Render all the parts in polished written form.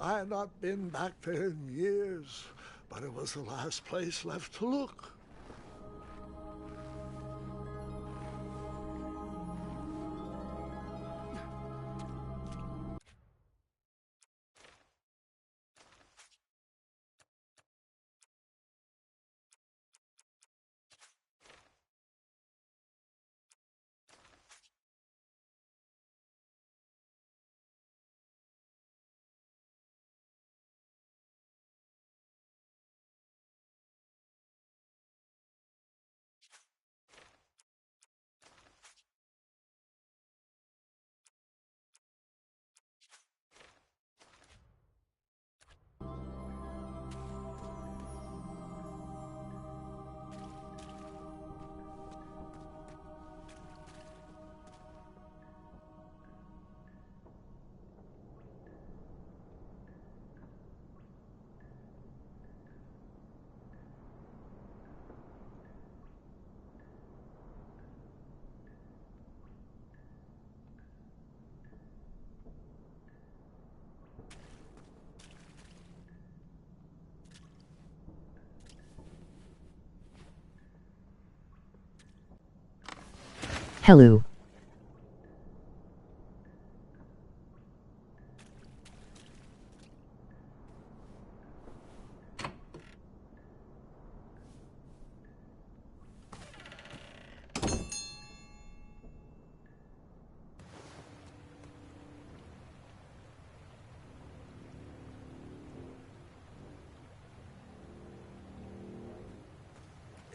I had not been back there in years, but it was the last place left to look. Hello.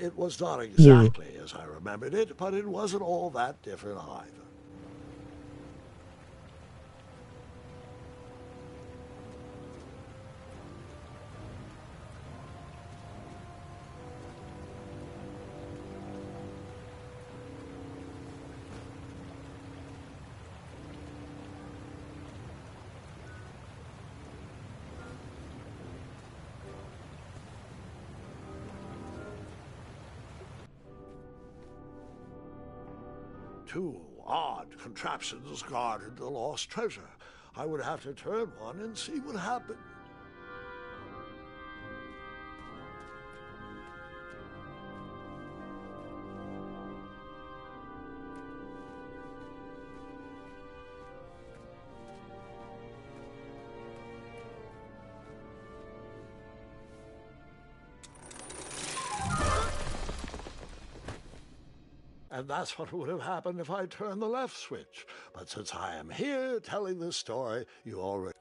It was not exactly as I remembered it, but it wasn't all that different either. Two odd contraptions guarded the lost treasure. I would have to turn one and see what happened. And that's what would have happened if I turned the left switch. But since I am here telling this story, you already...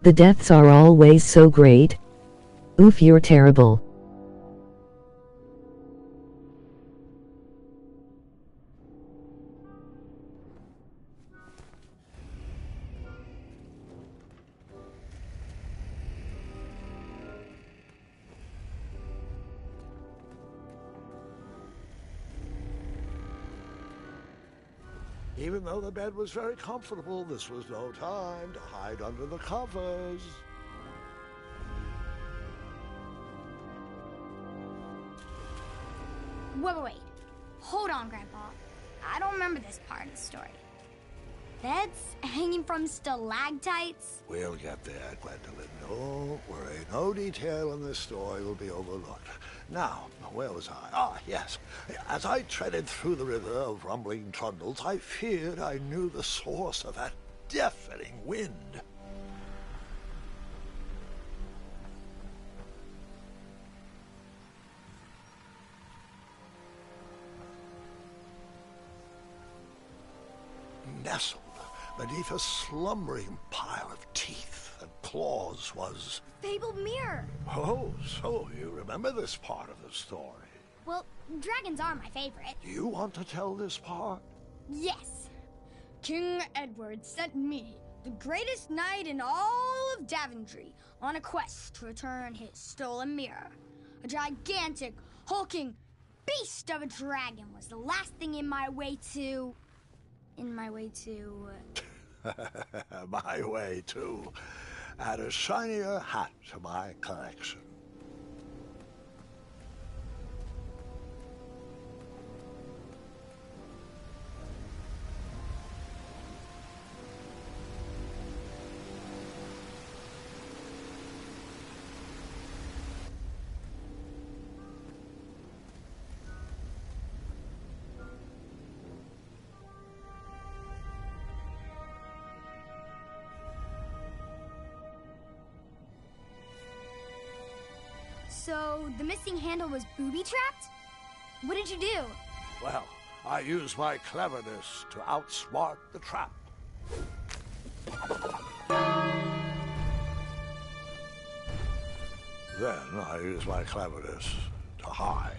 The deaths are always so great. Oof, you're terrible. Even though the bed was very comfortable, this was no time to hide under the covers. Wait. Hold on, Grandpa. I don't remember this part of the story. Beds hanging from stalactites? We'll get there, Gwendolyn. Don't worry. No detail in this story will be overlooked. Now, where was I? Ah, yes. As I treaded through the river of rumbling trundles, I feared I knew the source of that deafening wind. Nestled beneath a slumbering pile of teeth and claws was... Fabled mirror! Oh, so you remember this part of the story. Well, dragons are my favorite. Do you want to tell this part? Yes. King Edward sent me, the greatest knight in all of Daventry, on a quest to return his stolen mirror. A gigantic, hulking beast of a dragon was the last thing in my way to... My way, too. Add a shinier hat to my collection. So, the missing handle was booby-trapped? What did you do? Well, I used my cleverness to outsmart the trap. Then I used my cleverness to hide.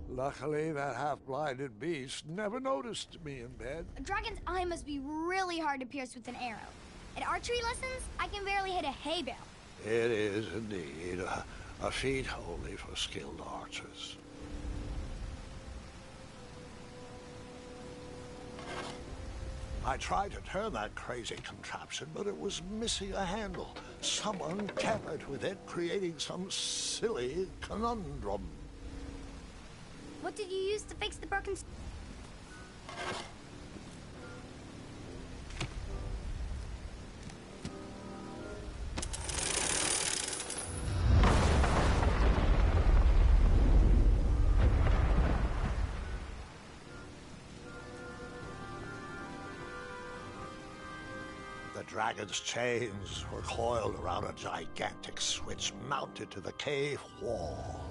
Luckily, that half-blinded beast never noticed me in bed. A dragon's eye must be really hard to pierce with an arrow. At archery lessons, I can barely hit a hay bale. It is indeed a feat only for skilled archers. I tried to turn that crazy contraption, but it was missing a handle. Someone tampered with it, creating some silly conundrum. What did you use to fix the broken... The dragon's chains were coiled around a gigantic switch mounted to the cave wall.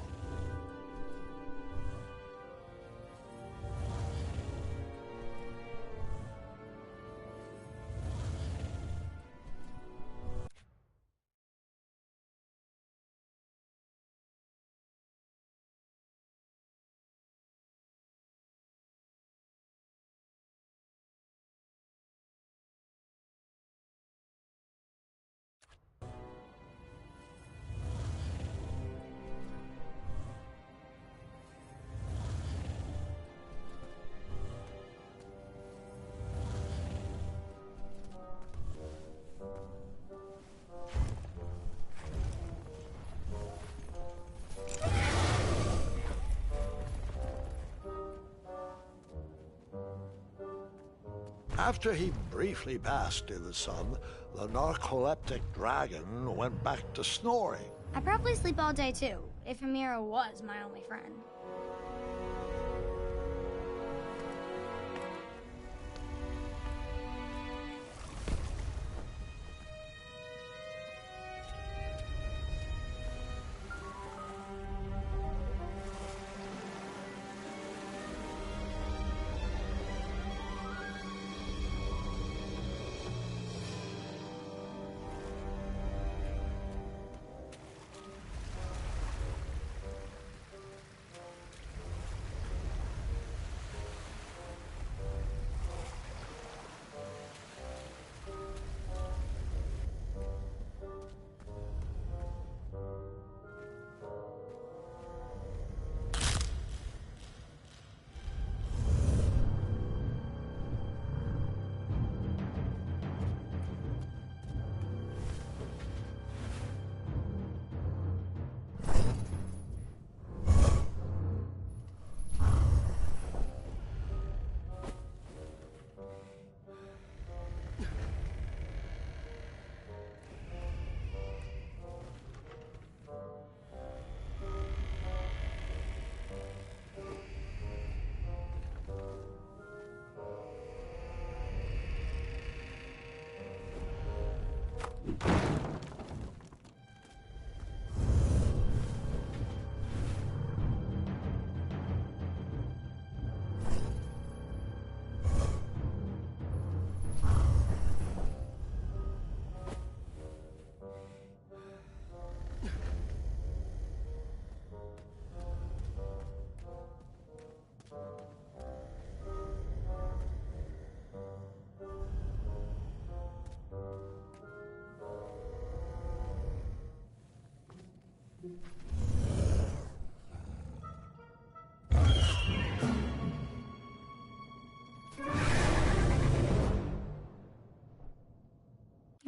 After he briefly basked in the sun, the narcoleptic dragon went back to snoring. I probably sleep all day too, if Amira was my only friend.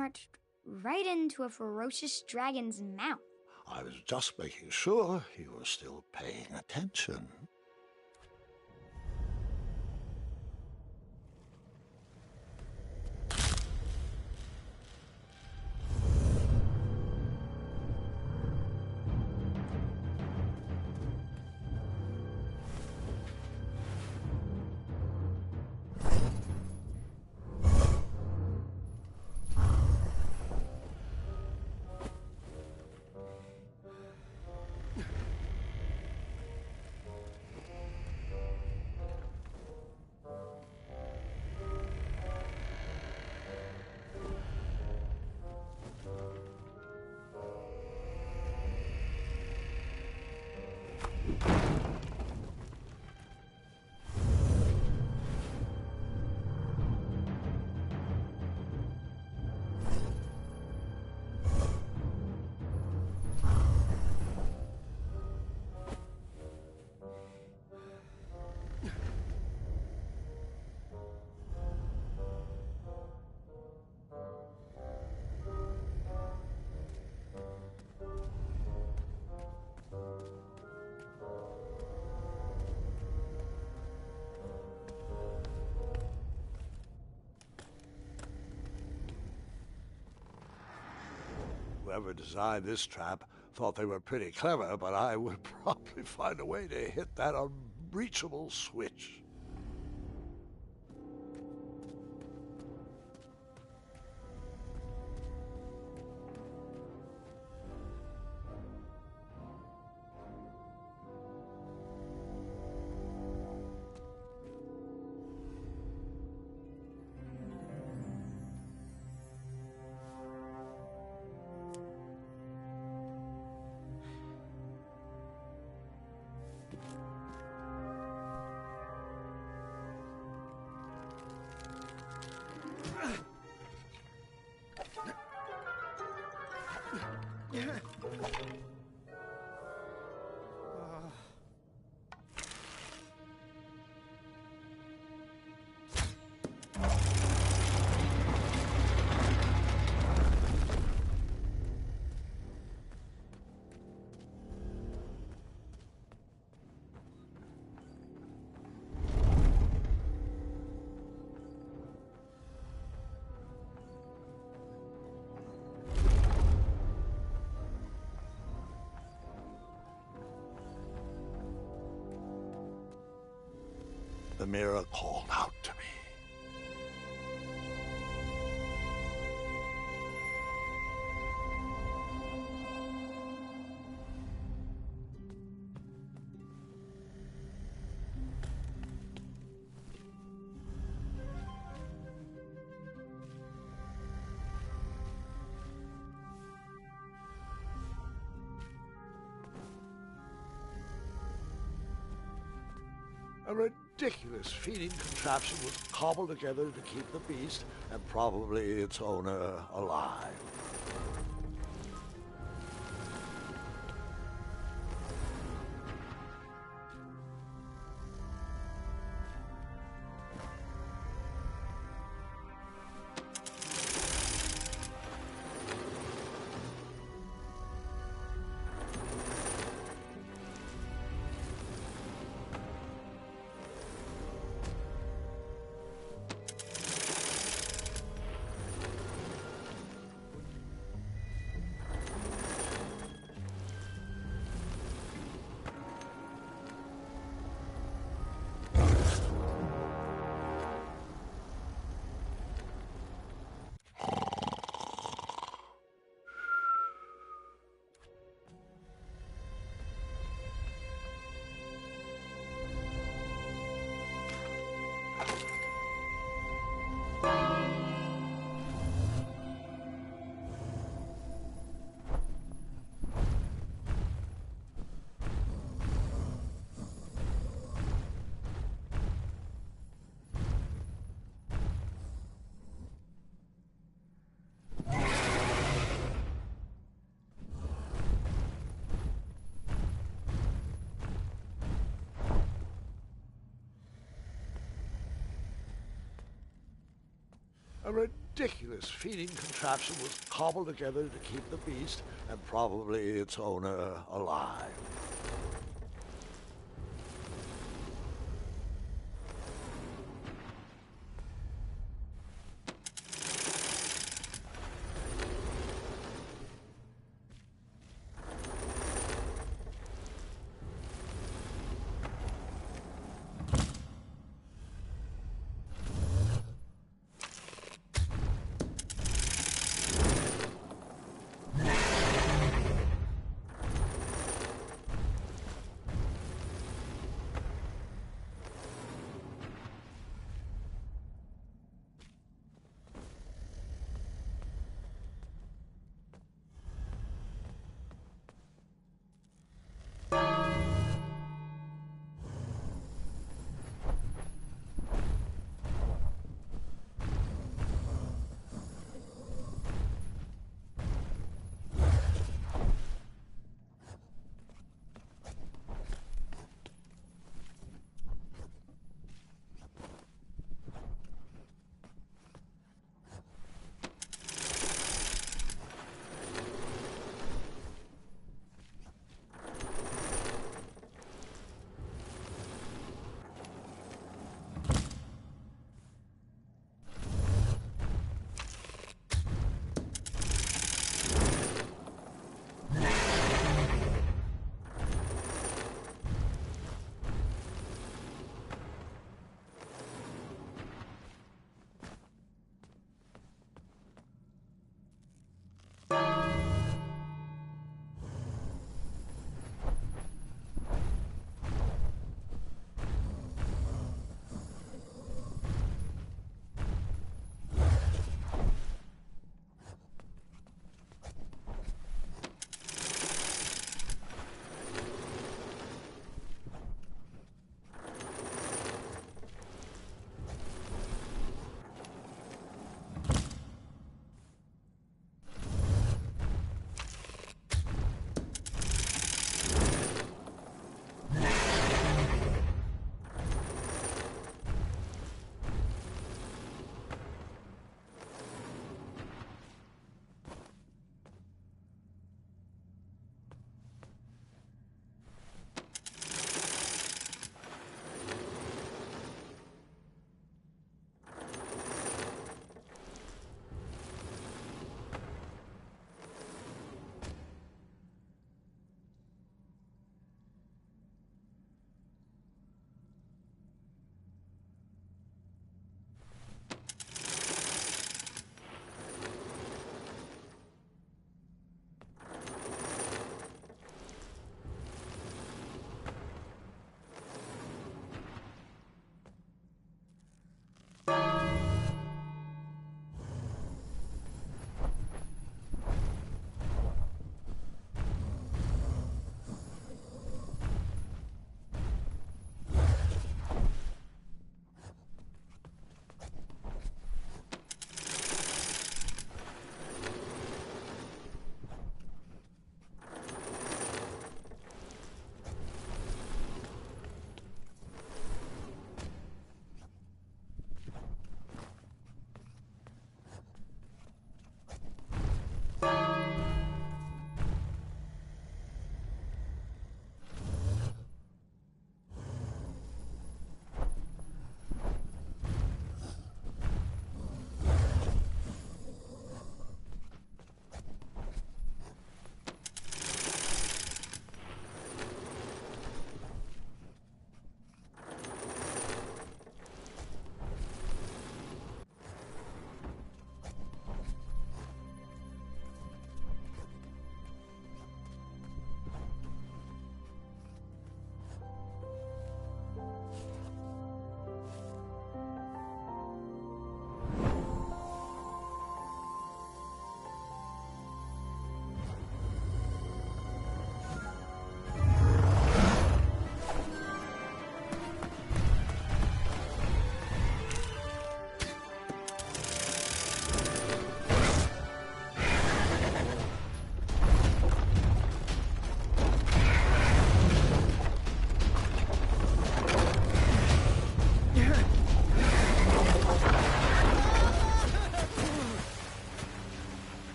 marched right into a ferocious dragon's mouth. I was just making sure you were still paying attention. Whoever designed this trap thought they were pretty clever, but I would probably find a way to hit that unreachable switch. The mirror called out to me. A ridiculous feeding contraption was cobbled together to keep the beast and probably its owner alive. A ridiculous feeding contraption was cobbled together to keep the beast and probably its owner alive.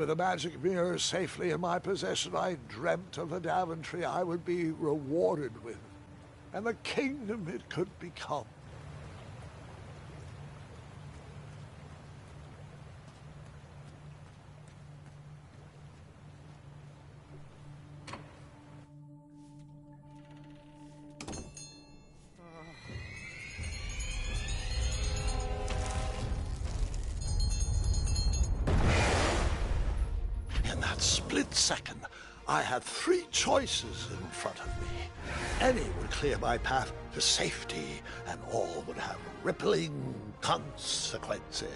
With the magic mirror safely in my possession, I dreamt of the Daventry I would be rewarded with, and the kingdom it could become. Split second, I had three choices in front of me. Any would clear my path to safety, and all would have rippling consequences.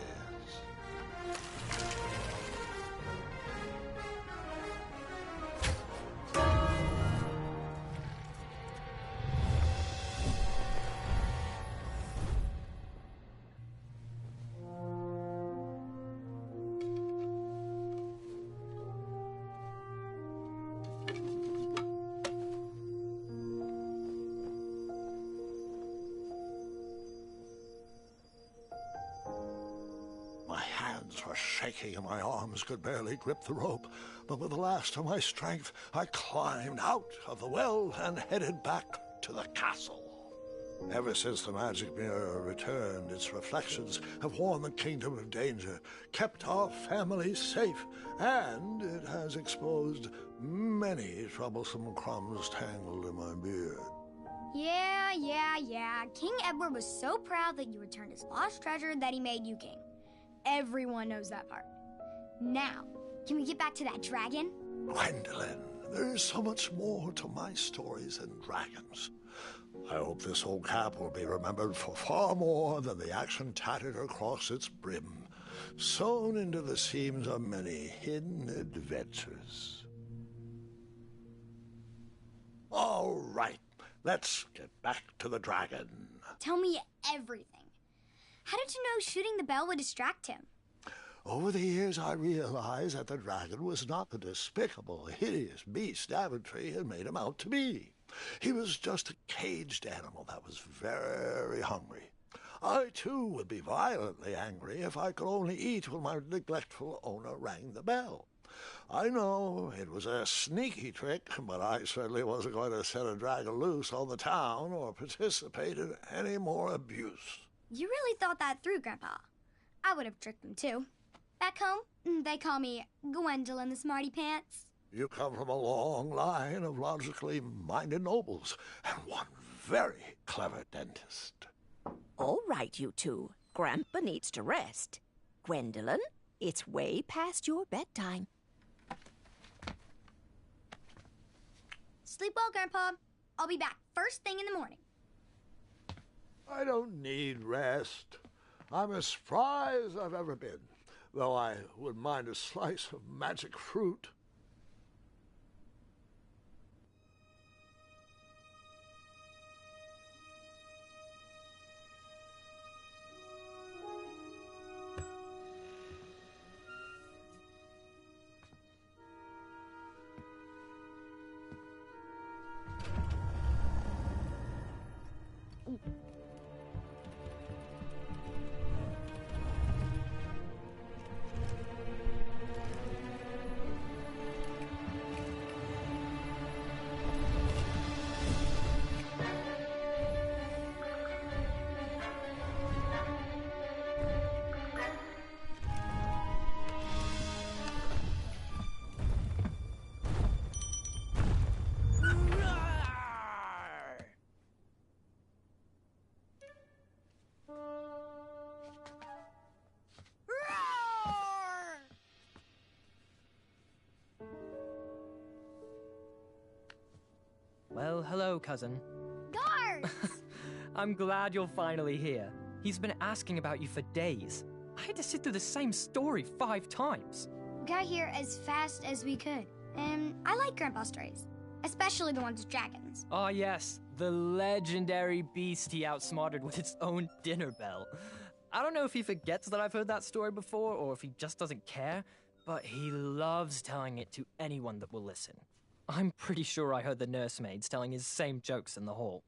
Were shaking and my arms could barely grip the rope, but with the last of my strength I climbed out of the well and headed back to the castle. Ever since the magic mirror returned, its reflections have warned the kingdom of danger, kept our family safe, and it has exposed many troublesome crumbs tangled in my beard. Yeah. King Edward was so proud that you returned his lost treasure that he made you king. Everyone knows that part. Now, can we get back to that dragon? Gwendolyn, there is so much more to my stories than dragons. I hope this old cap will be remembered for far more than the action tattered across its brim, sewn into the seams of many hidden adventures. All right, let's get back to the dragon. Tell me everything. How did you know shooting the bell would distract him? Over the years, I realized that the dragon was not the despicable, hideous beast Daventry had made him out to be. He was just a caged animal that was very hungry. I, too, would be violently angry if I could only eat when my neglectful owner rang the bell. I know it was a sneaky trick, but I certainly wasn't going to set a dragon loose on the town or participate in any more abuse. You really thought that through, Grandpa. I would have tricked him, too. Back home, they call me Gwendolyn the Smarty Pants. You come from a long line of logically minded nobles, and one very clever dentist. All right, you two. Grandpa needs to rest. Gwendolyn, it's way past your bedtime. Sleep well, Grandpa. I'll be back first thing in the morning. I don't need rest. I'm as spry as I've ever been, though I wouldn't mind a slice of magic fruit. Well, hello, cousin. Guards! I'm glad you're finally here. He's been asking about you for days. I had to sit through the same story 5 times. We got here as fast as we could, and I like Grandpa's stories, especially the ones with dragons. Ah, yes, the legendary beast he outsmarted with its own dinner bell. I don't know if he forgets that I've heard that story before, or if he just doesn't care, but he loves telling it to anyone that will listen. I'm pretty sure I heard the nursemaids telling his same jokes in the hall.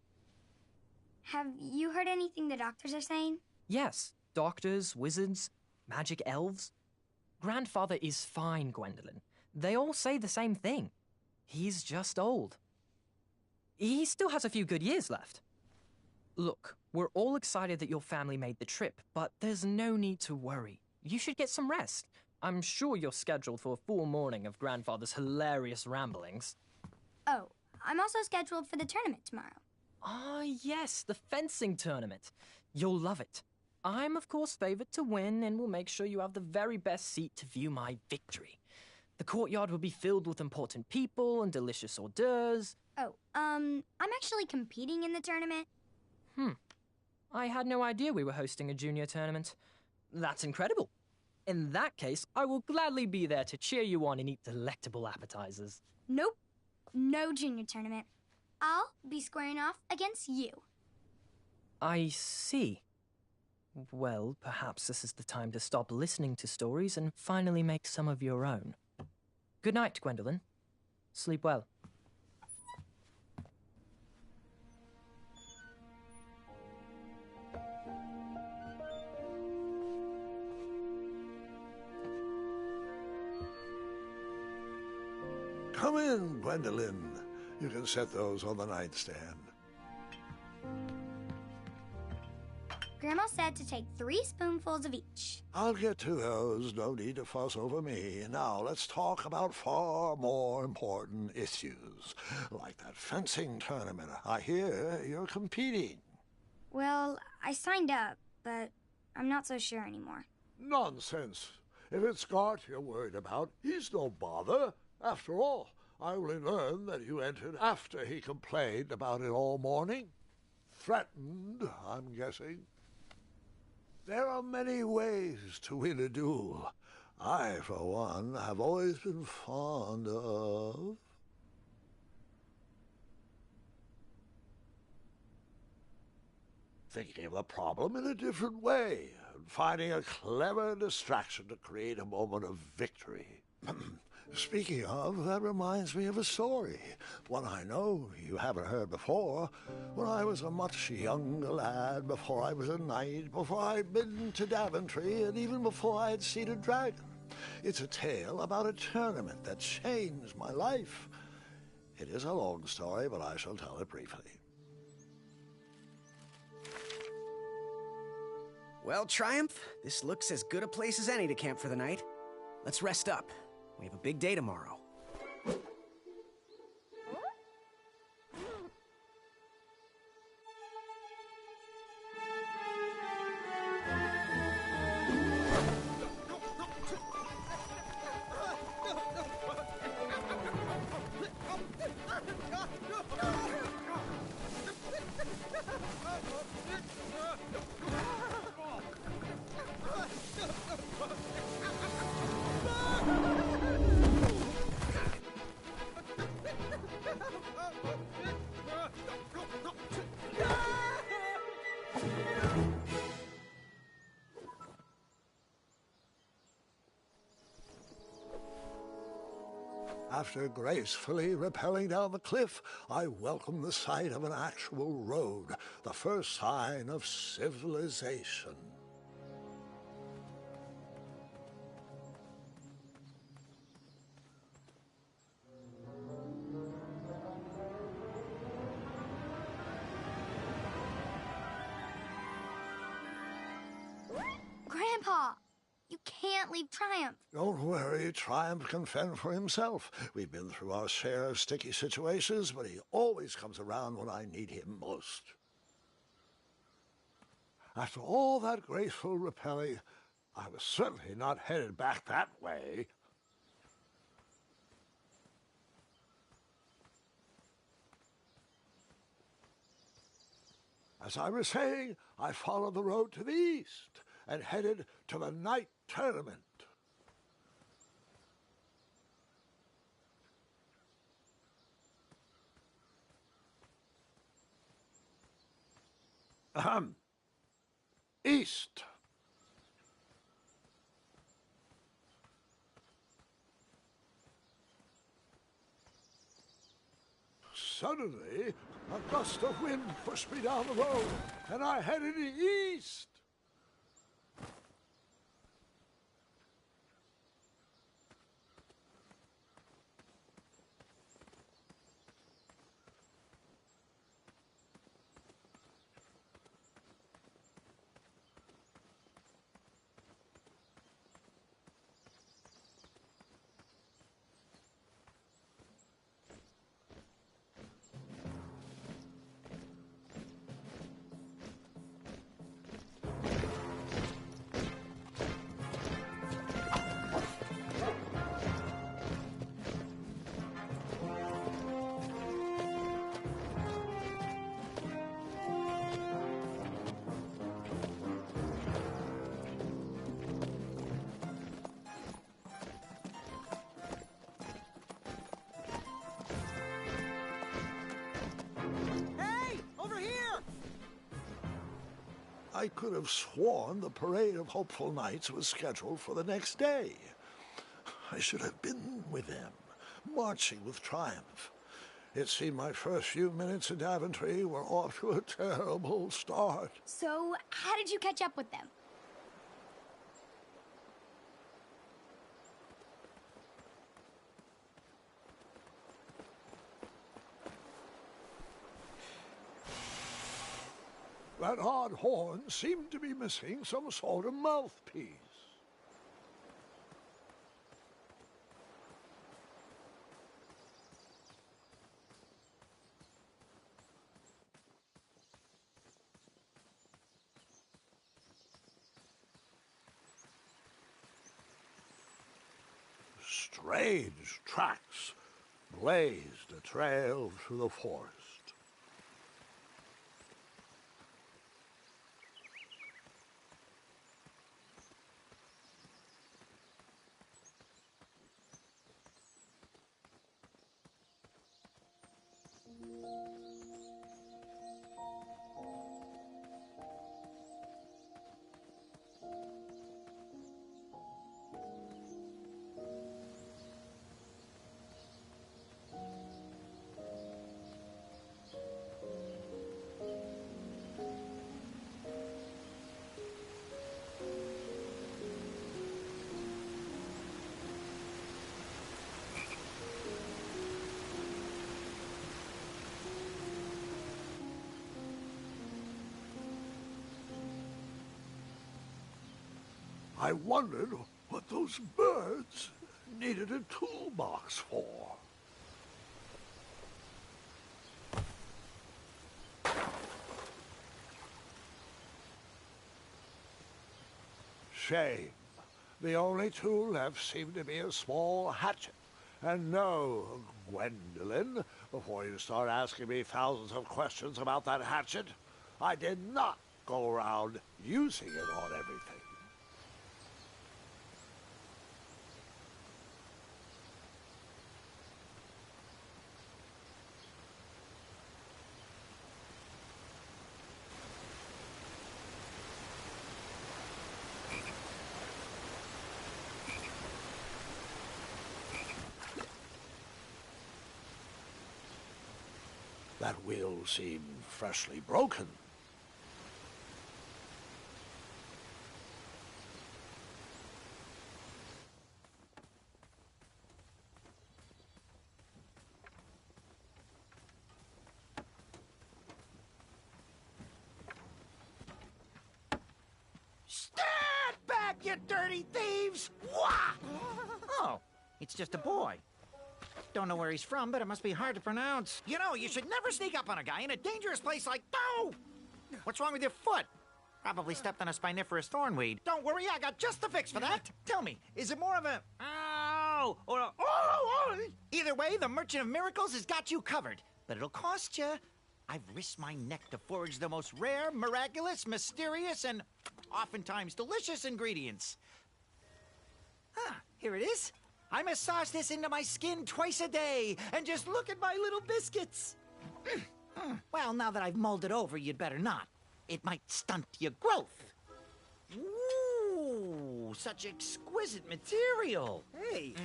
Have you heard anything the doctors are saying? Yes, doctors, wizards, magic elves. Grandfather is fine, Gwendolyn. They all say the same thing. He's just old. He still has a few good years left. Look, we're all excited that your family made the trip, but there's no need to worry. You should get some rest. I'm sure you're scheduled for a full morning of Grandfather's hilarious ramblings. Oh, I'm also scheduled for the tournament tomorrow. Ah, yes, the fencing tournament. You'll love it. I'm, of course, favored to win and will make sure you have the very best seat to view my victory. The courtyard will be filled with important people and delicious hors d'oeuvres. Oh, I'm actually competing in the tournament. I had no idea we were hosting a junior tournament. That's incredible. In that case, I will gladly be there to cheer you on and eat delectable appetizers. Nope, no junior tournament. I'll be squaring off against you. I see. Well, perhaps this is the time to stop listening to stories and finally make some of your own. Good night, Gwendolyn. Sleep well. Come in, Gwendolyn. You can set those on the nightstand. Grandma said to take 3 spoonfuls of each. I'll get to those. No need to fuss over me. Now, let's talk about far more important issues, like that fencing tournament. I hear you're competing. Well, I signed up, but I'm not so sure anymore. Nonsense. If it's Scott you're worried about, he's no bother. After all, I only learned that you entered after he complained about it all morning. Threatened, I'm guessing. There are many ways to win a duel. I, for one, have always been fond of... thinking of the problem in a different way, and finding a clever distraction to create a moment of victory. Speaking of, that reminds me of a story, one I know you haven't heard before. When I was a much younger lad, before I was a knight, before I'd been to Daventry, and even before I had seen a dragon. It's a tale about a tournament that changed my life. It is a long story, but I shall tell it briefly. Well, Triumph, this looks as good a place as any to camp for the night. Let's rest up. We have a big day tomorrow. After gracefully rappelling down the cliff, I welcomed the sight of an actual road, the first sign of civilization. Grandpa, you can't leave Triumph. Don't worry, Triumph can fend for himself. We've been through our share of sticky situations, but he always comes around when I need him most. After all that graceful rappelling, I was certainly not headed back that way. As I was saying, I followed the road to the east and headed to the night tournament. East. Suddenly, a gust of wind pushed me down the road, and I headed east. I could have sworn the Parade of Hopeful Knights was scheduled for the next day. I should have been with them, marching with triumph. It seemed my first few minutes in Daventry were off to a terrible start. So, how did you catch up with them? That odd horn seemed to be missing some sort of mouthpiece. Strange tracks blazed a trail through the forest. I wondered what those birds needed a toolbox for. Shame. The only tool left seemed to be a small hatchet. And no, Gwendolyn, before you start asking me thousands of questions about that hatchet, I did not go around using it on everything. That wheel seemed freshly broken. Stand back, you dirty thieves! Wah! Oh, it's just a boy. Don't know where he's from, but it must be hard to pronounce. You know, you should never sneak up on a guy in a dangerous place like... No! What's wrong with your foot? Probably stepped on a spiniferous thornweed. Don't worry, I got just the fix for that. Tell me, is it more of a... Ow! Or a... Oh! Either way, the Merchant of Miracles has got you covered. But it'll cost you. I've risked my neck to forage the most rare, miraculous, mysterious, and oftentimes delicious ingredients. Ah, here it is. I massage this into my skin twice a day, and just look at my little biscuits. Well, now that I've mulled it over, you'd better not. It might stunt your growth. Ooh, such exquisite material. Hey.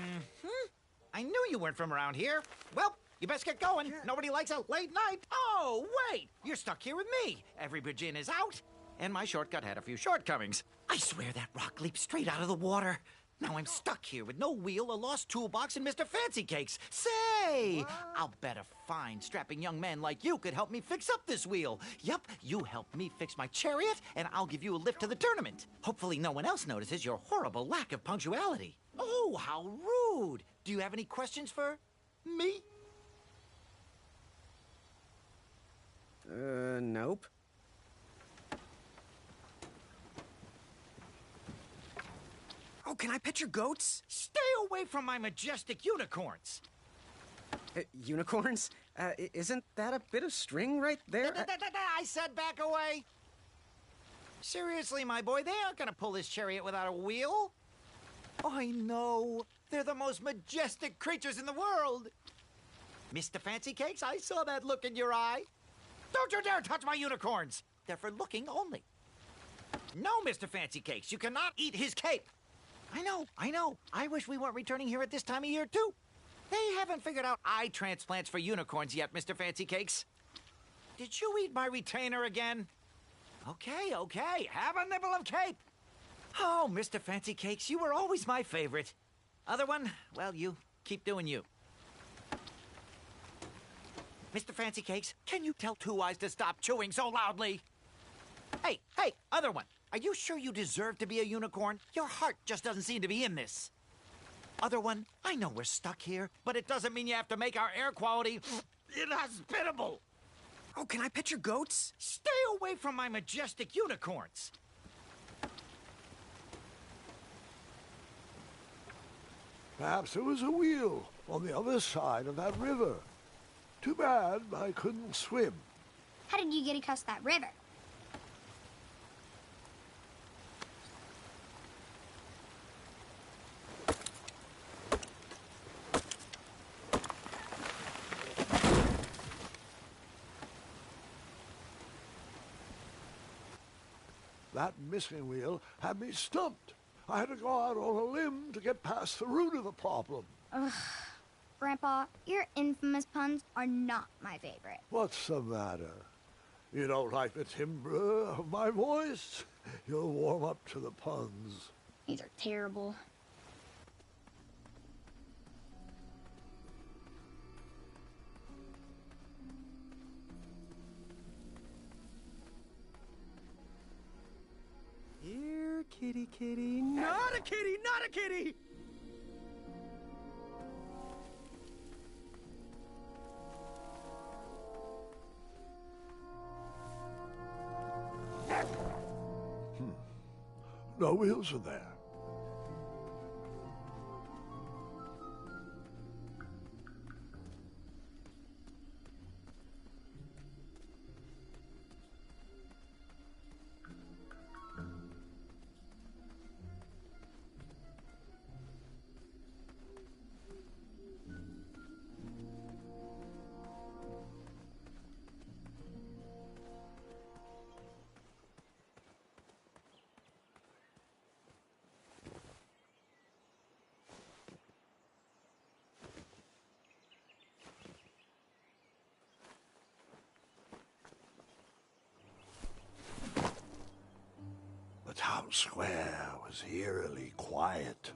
I knew you weren't from around here. Well, you best get going. Nobody likes a late night. Oh, wait, you're stuck here with me. Every bridge in is out, and my shortcut had a few shortcomings. I swear that rock leaped straight out of the water. Now I'm stuck here with no wheel, a lost toolbox, and Mr. Fancy Cakes. Say, I'll bet a fine, strapping young man like you could help me fix up this wheel. Yup, you help me fix my chariot, and I'll give you a lift to the tournament. Hopefully no one else notices your horrible lack of punctuality. Oh, how rude. Do you have any questions for me? Nope. Oh, can I pet your goats? Stay away from my majestic unicorns. Unicorns? Isn't that a bit of string right there? I said back away. Seriously, my boy, they aren't gonna pull this chariot without a wheel. I know. They're the most majestic creatures in the world. Mr. Fancy Cakes, I saw that look in your eye. Don't you dare touch my unicorns. They're for looking only. No, Mr. Fancy Cakes, you cannot eat his cape. I know. I wish we weren't returning here at this time of year, too. They haven't figured out eye transplants for unicorns yet, Mr. Fancy Cakes. Did you eat my retainer again? Okay. Have a nibble of cape. Oh, Mr. Fancy Cakes, you were always my favorite. Other one, well, you keep doing you. Mr. Fancy Cakes, can you tell Two Eyes to stop chewing so loudly? Hey, other one. Are you sure you deserve to be a unicorn? Your heart just doesn't seem to be in this. Other one, I know we're stuck here, but it doesn't mean you have to make our air quality inhospitable. Oh, can I pet your goats? Stay away from my majestic unicorns. Perhaps there was a wheel on the other side of that river. Too bad I couldn't swim. How did you get across that river? That missing wheel had me stumped. I had to go out on a limb to get past the root of the problem. Ugh. Grandpa, your infamous puns are not my favorite. What's the matter? You don't like the timbre of my voice? You'll warm up to the puns. These are terrible. Here, kitty, kitty. Not a kitty, not a kitty! No wheels are there. The town square was eerily quiet.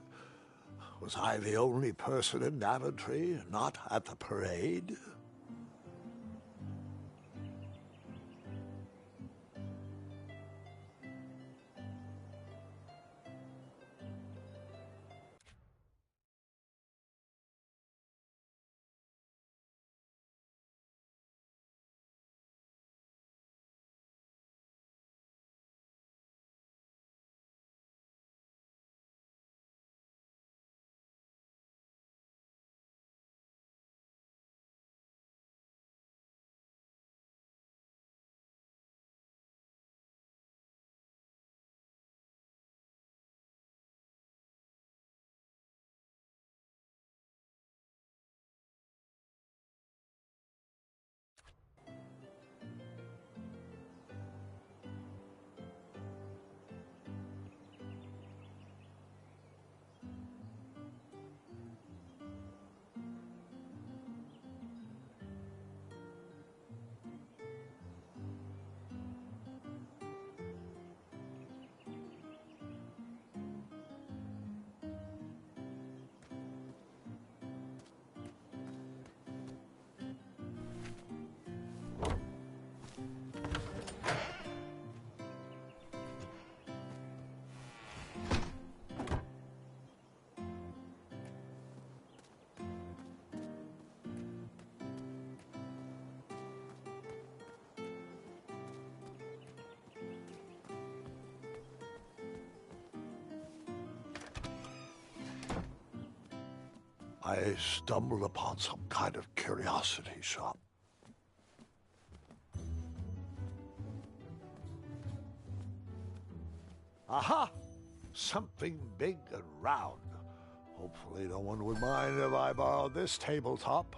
Was I the only person in Daventry not at the parade? I stumbled upon some kind of curiosity shop. Aha! Something big and round. Hopefully no one would mind if I borrowed this tabletop.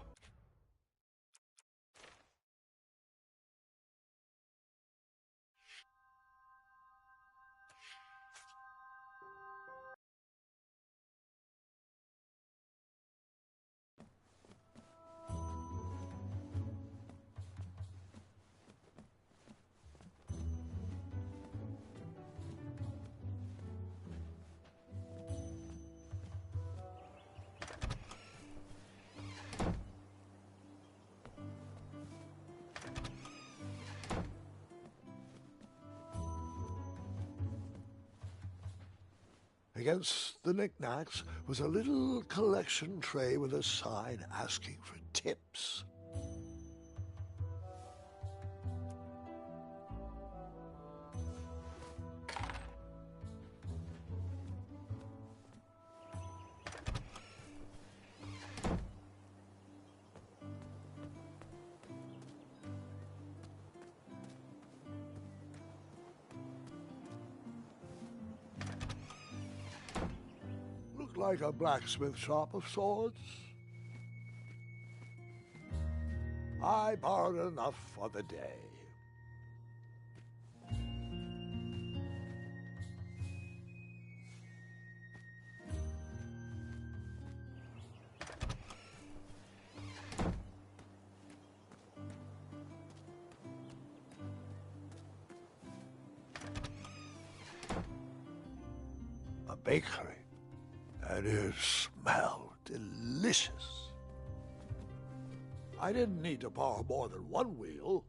Against the knickknacks was a little collection tray with a sign asking for tips. Like a blacksmith shop of sorts. I borrowed enough for the day. A bakery. And it smelled delicious. I didn't need to borrow more than one wheel.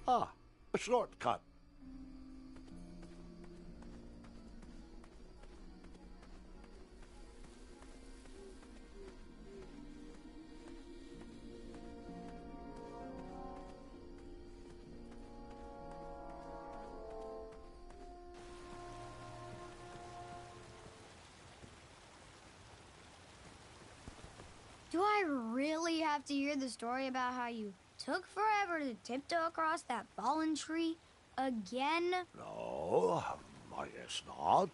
Ah, a shortcut. Do I really have to hear the story about how you took forever to tiptoe across that fallen tree again? No, I guess not.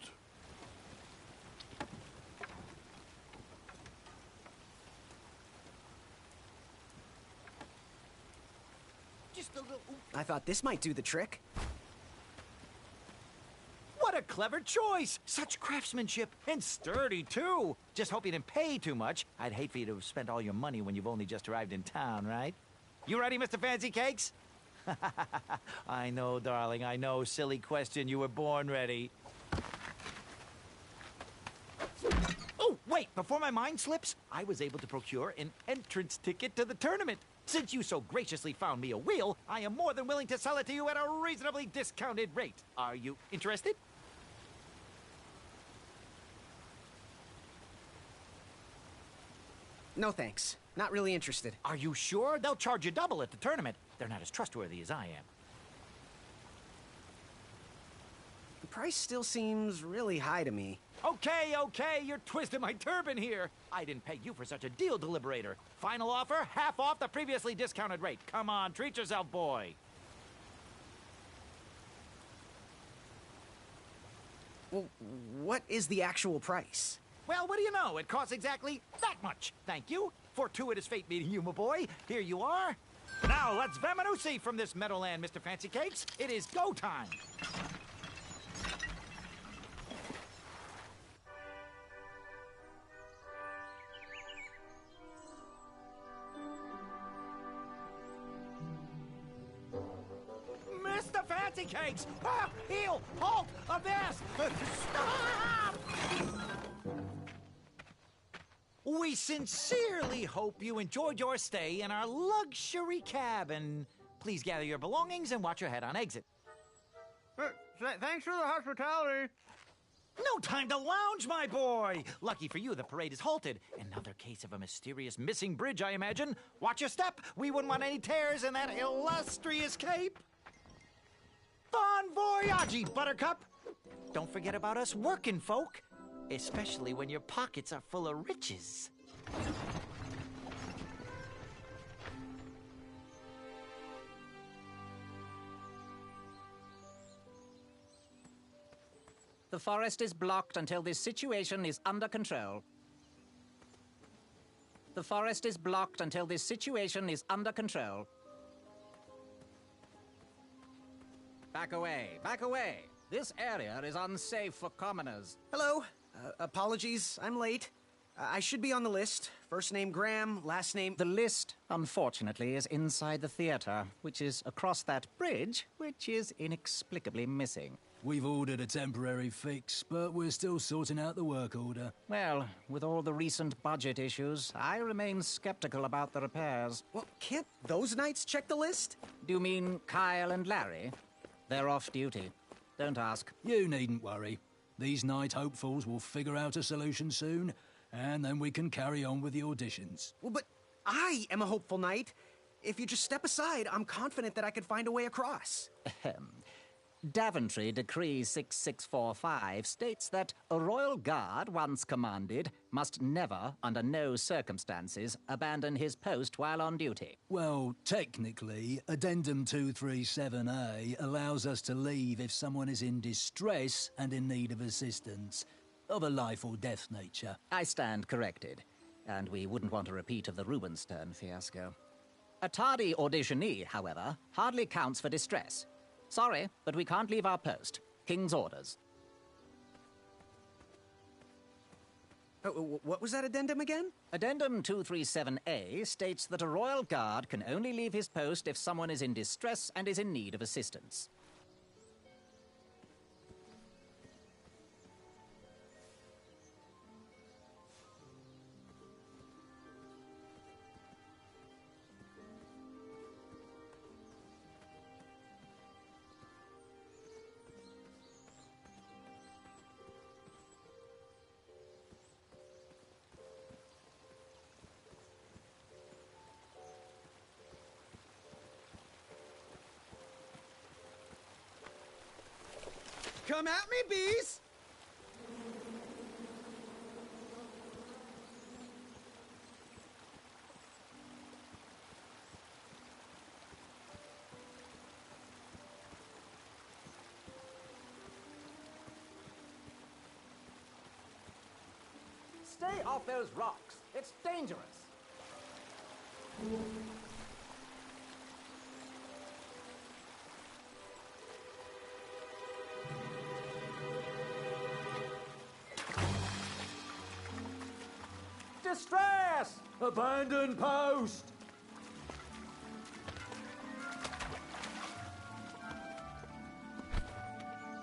Just a little... I thought this might do the trick. What a clever choice! Such craftsmanship, and sturdy, too! Just hope you didn't pay too much. I'd hate for you to have spent all your money when you've only just arrived in town, right? You ready, Mr. Fancy Cakes? I know, darling, I know. Silly question. You were born ready. Oh, wait! Before my mind slips, I was able to procure an entrance ticket to the tournament. Since you so graciously found me a wheel, I am more than willing to sell it to you at a reasonably discounted rate. Are you interested? No thanks. Not really interested. Are you sure? They'll charge you double at the tournament. They're not as trustworthy as I am. The price still seems really high to me. Okay, you're twisting my turban here. I didn't peg you for such a deal, Deliberator. Final offer, half off the previously discounted rate. Come on, treat yourself, boy. Well, what is the actual price? Well, what do you know? It costs exactly that much. Thank you. Fortuitous fate meeting you, my boy. Here you are. Now, let's Vamanusi from this Meadowland, Mr. Fancy Cakes. It is go time. Mr. Fancy Cakes! Ah, heel! Halt! Abyss! Stop! We sincerely hope you enjoyed your stay in our luxury cabin. Please gather your belongings and watch your head on exit. Thanks for the hospitality. No time to lounge, my boy! Lucky for you, the parade is halted. Another case of a mysterious missing bridge, I imagine. Watch your step. We wouldn't want any tears in that illustrious cape. Bon voyage, Buttercup! Don't forget about us working folk, especially when your pockets are full of riches. The forest is blocked until this situation is under control. The forest is blocked until this situation is under control. Back away, back away. This area is unsafe for commoners. Hello. Apologies, I'm late. I should be on the list. First name Graham, last name... The list, unfortunately, is inside the theater, which is across that bridge, which is inexplicably missing. We've ordered a temporary fix, but we're still sorting out the work order. Well, with all the recent budget issues, I remain skeptical about the repairs. Well, can't those knights check the list? Do you mean Kyle and Larry? They're off duty. Don't ask. You needn't worry. These night hopefuls will figure out a solution soon, and then we can carry on with the auditions. Well, but I am a hopeful knight. If you just step aside, I'm confident that I could find a way across. Daventry Decree 6645 states that a royal guard once commanded must never, under no circumstances, abandon his post while on duty. Well, technically, Addendum 237A allows us to leave if someone is in distress and in need of assistance, of a life or death nature. I stand corrected, and we wouldn't want a repeat of the Rubenstern fiasco. A tardy auditionee, however, hardly counts for distress. Sorry, but we can't leave our post. King's orders. What was that addendum again? Addendum 237A states that a royal guard can only leave his post if someone is in distress and is in need of assistance. Come at me, bees! Stay off those rocks. It's dangerous. Distress! Abandon post!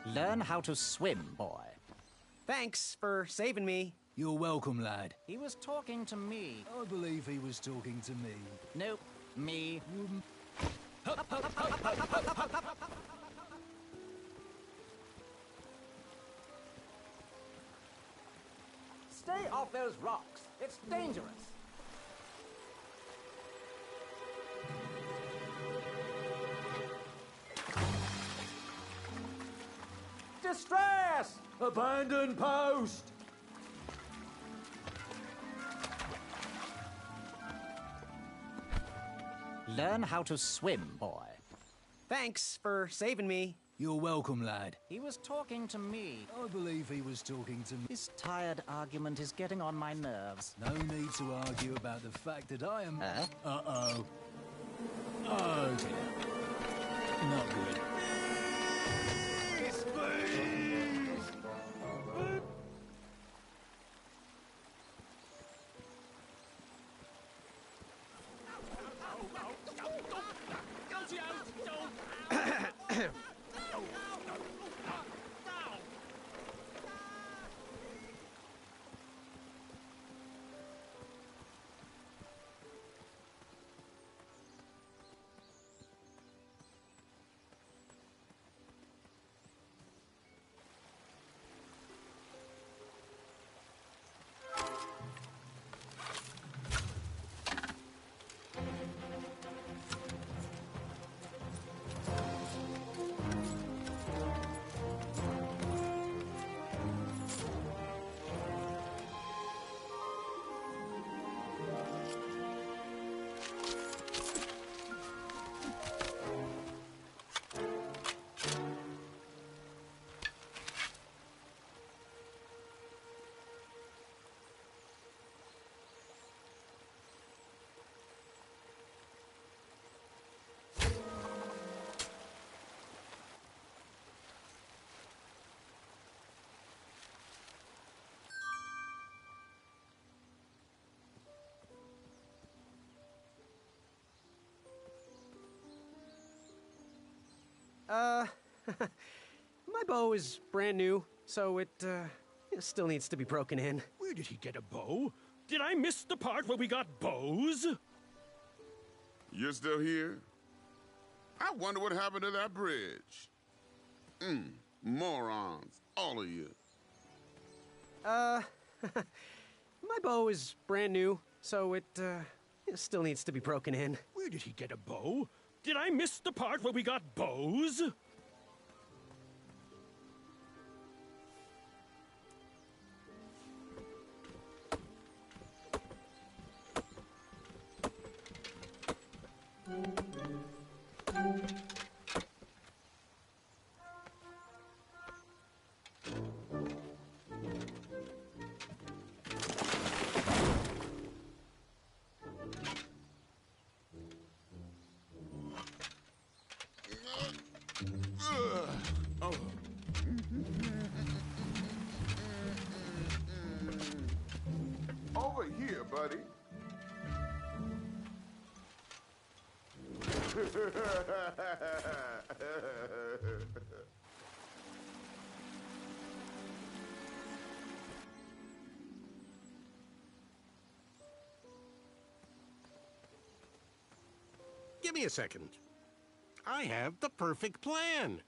Learn how to swim, boy. Thanks for saving me. You're welcome, lad. He was talking to me. I believe he was talking to me. Nope, me. Stay off those rocks. It's dangerous. Distress! Abandon post! Learn how to swim, boy. Thanks for saving me. You're welcome, lad. He was talking to me. I believe he was talking to me. This tired argument is getting on my nerves. No need to argue about the fact that I am... Huh? Uh-oh. Oh, dear. Not good. My bow is brand new, so it still needs to be broken in. Where did he get a bow? Did I miss the part where we got bows? You're still here? I wonder what happened to that bridge. Morons, all of you. My bow is brand new, so it still needs to be broken in. Where did he get a bow? Did I miss the part where we got bows? Over here, buddy. Give me a second. I have the perfect plan.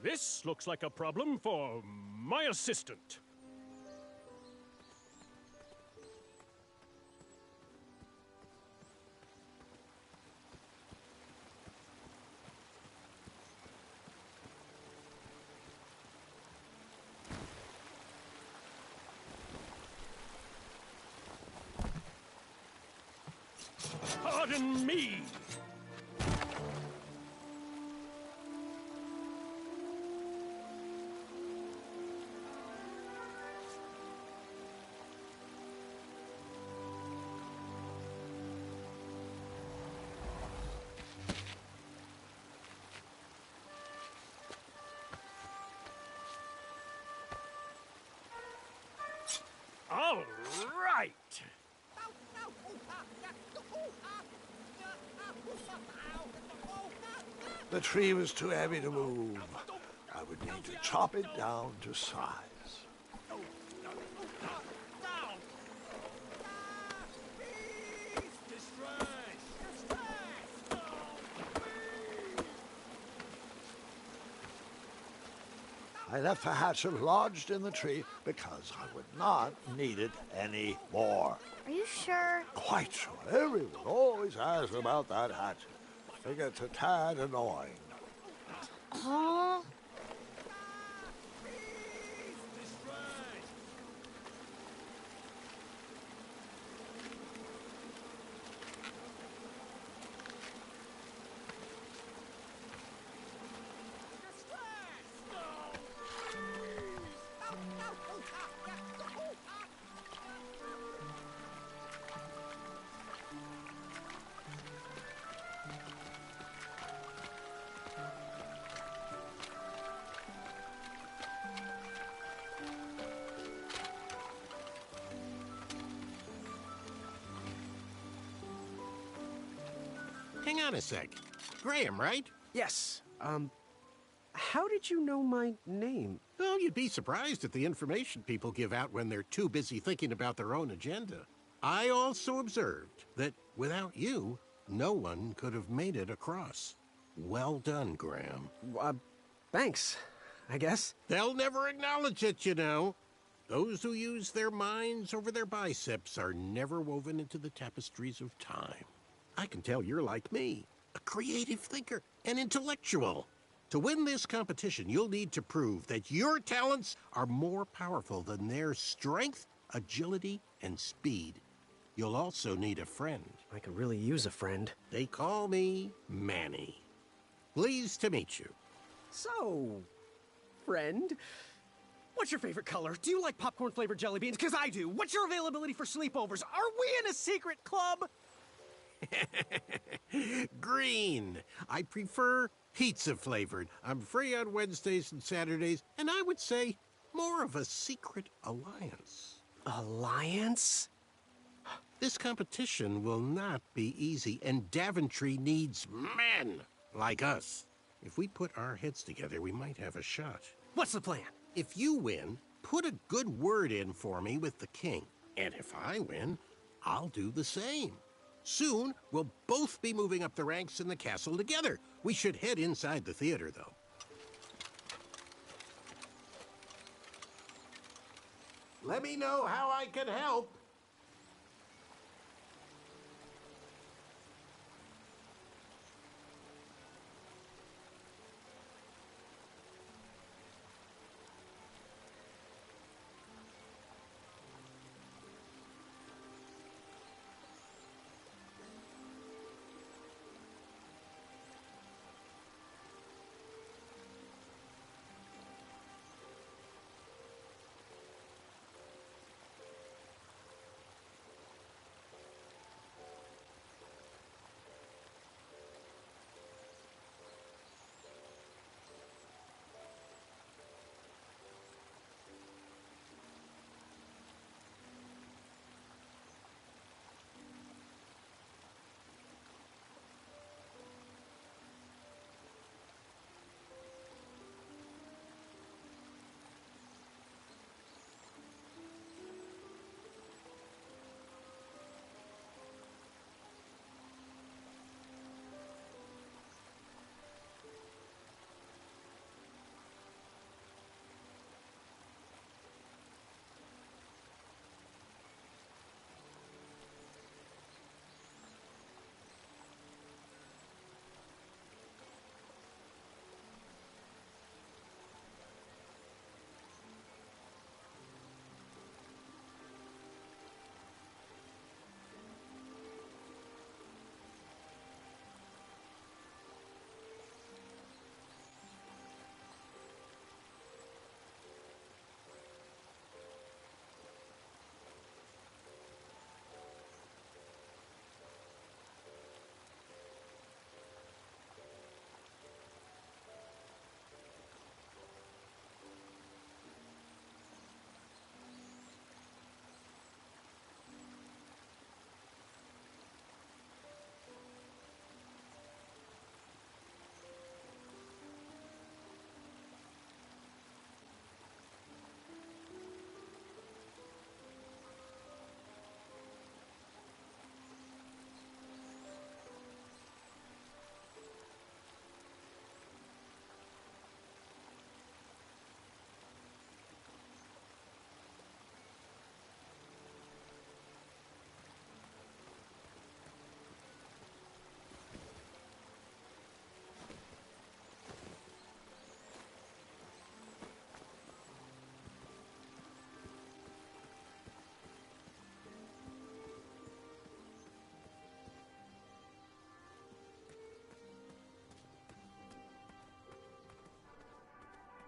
This looks like a problem for my assistant. Pardon me. All right. The tree was too heavy to move. I would need to chop it down to size. I left the hatchet lodged in the tree because I would not need it any more. Are you sure? Quite sure. Everyone always asks about that hatchet. I think it's a tad annoying. Huh? Hang on a sec. Graham, right? Yes. How did you know my name? Well, you'd be surprised at the information people give out when they're too busy thinking about their own agenda. I also observed that without you, no one could have made it across. Well done, Graham. Thanks, I guess. They'll never acknowledge it, you know. Those who use their minds over their biceps are never woven into the tapestries of time. I can tell you're like me, a creative thinker, an intellectual. To win this competition, you'll need to prove that your talents are more powerful than their strength, agility, and speed. You'll also need a friend. I could really use a friend. They call me Manny. Pleased to meet you. So, friend, what's your favorite color? Do you like popcorn-flavored jelly beans? Because I do. What's your availability for sleepovers? Are we in a secret club? Green. I prefer pizza-flavored. I'm free on Wednesdays and Saturdays, and I would say more of a secret alliance. Alliance? This competition will not be easy, and Daventry needs men like us. If we put our heads together, we might have a shot. What's the plan? If you win, put a good word in for me with the king. And if I win, I'll do the same. Soon, we'll both be moving up the ranks in the castle together. We should head inside the theater, though. Let me know how I can help.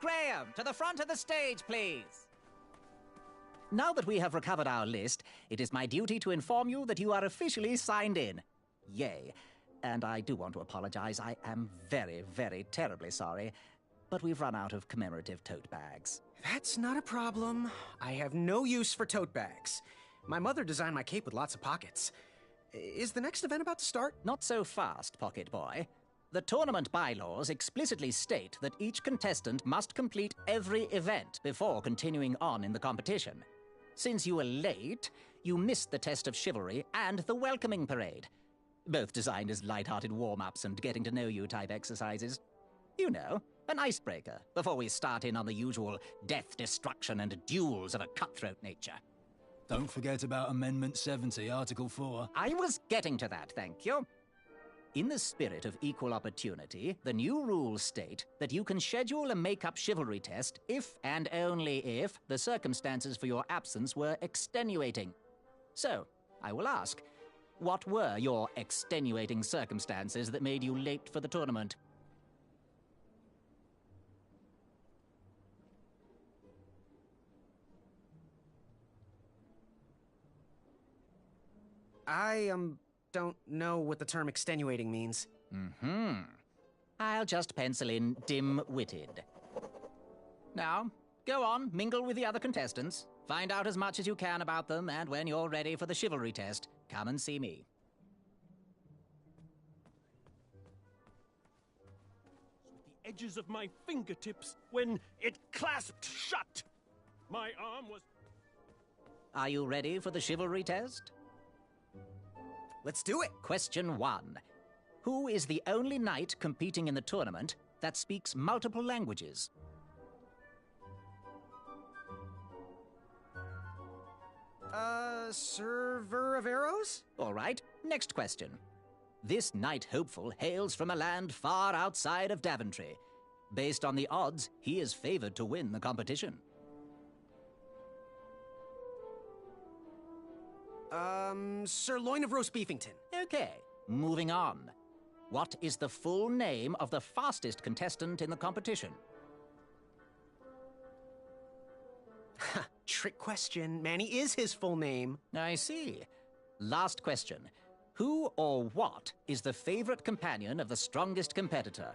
Graham, to the front of the stage, please. Now that we have recovered our list, it is my duty to inform you that you are officially signed in. Yay. And I do want to apologize. I am very, very terribly sorry, but we've run out of commemorative tote bags. That's not a problem. I have no use for tote bags. My mother designed my cape with lots of pockets. Is the next event about to start? Not so fast, Pocket Boy. The tournament bylaws explicitly state that each contestant must complete every event before continuing on in the competition. Since you were late, you missed the test of chivalry and the welcoming parade, both designed as light-hearted warm-ups and getting-to-know-you type exercises. You know, an icebreaker before we start in on the usual death, destruction, and duels of a cutthroat nature. Don't forget about Amendment 70, Article 4. I was getting to that, thank you. In the spirit of equal opportunity, the new rules state that you can schedule a make-up chivalry test if and only if the circumstances for your absence were extenuating. So, I will ask, what were your extenuating circumstances that made you late for the tournament? I, don't know what the term extenuating means. I'll just pencil in dim-witted. Now, go on, mingle with the other contestants. Find out as much as you can about them, and when you're ready for the chivalry test, come and see me. With the edges of my fingertips when it clasped shut. My arm was... Are you ready for the chivalry test? Let's do it. Question 1. Who is the only knight competing in the tournament that speaks multiple languages? Sir Ver of Arrows? All right, next question. This knight hopeful hails from a land far outside of Daventry. Based on the odds, he is favored to win the competition. Sir Loin of Roast Beefington. Okay, moving on. What is the full name of the fastest contestant in the competition? Trick question. Manny is his full name. I see. Last question. Who or what is the favorite companion of the strongest competitor?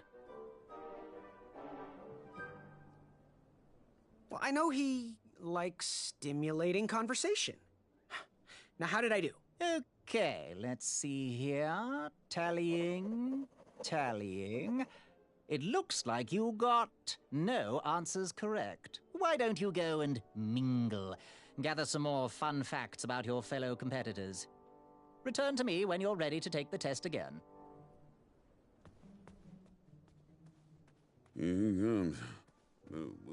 Well, I know he likes stimulating conversation. Now, how did I do? Okay, let's see here. Tallying. It looks like you got no answers correct. Why don't you go and mingle? Gather some more fun facts about your fellow competitors. Return to me when you're ready to take the test again.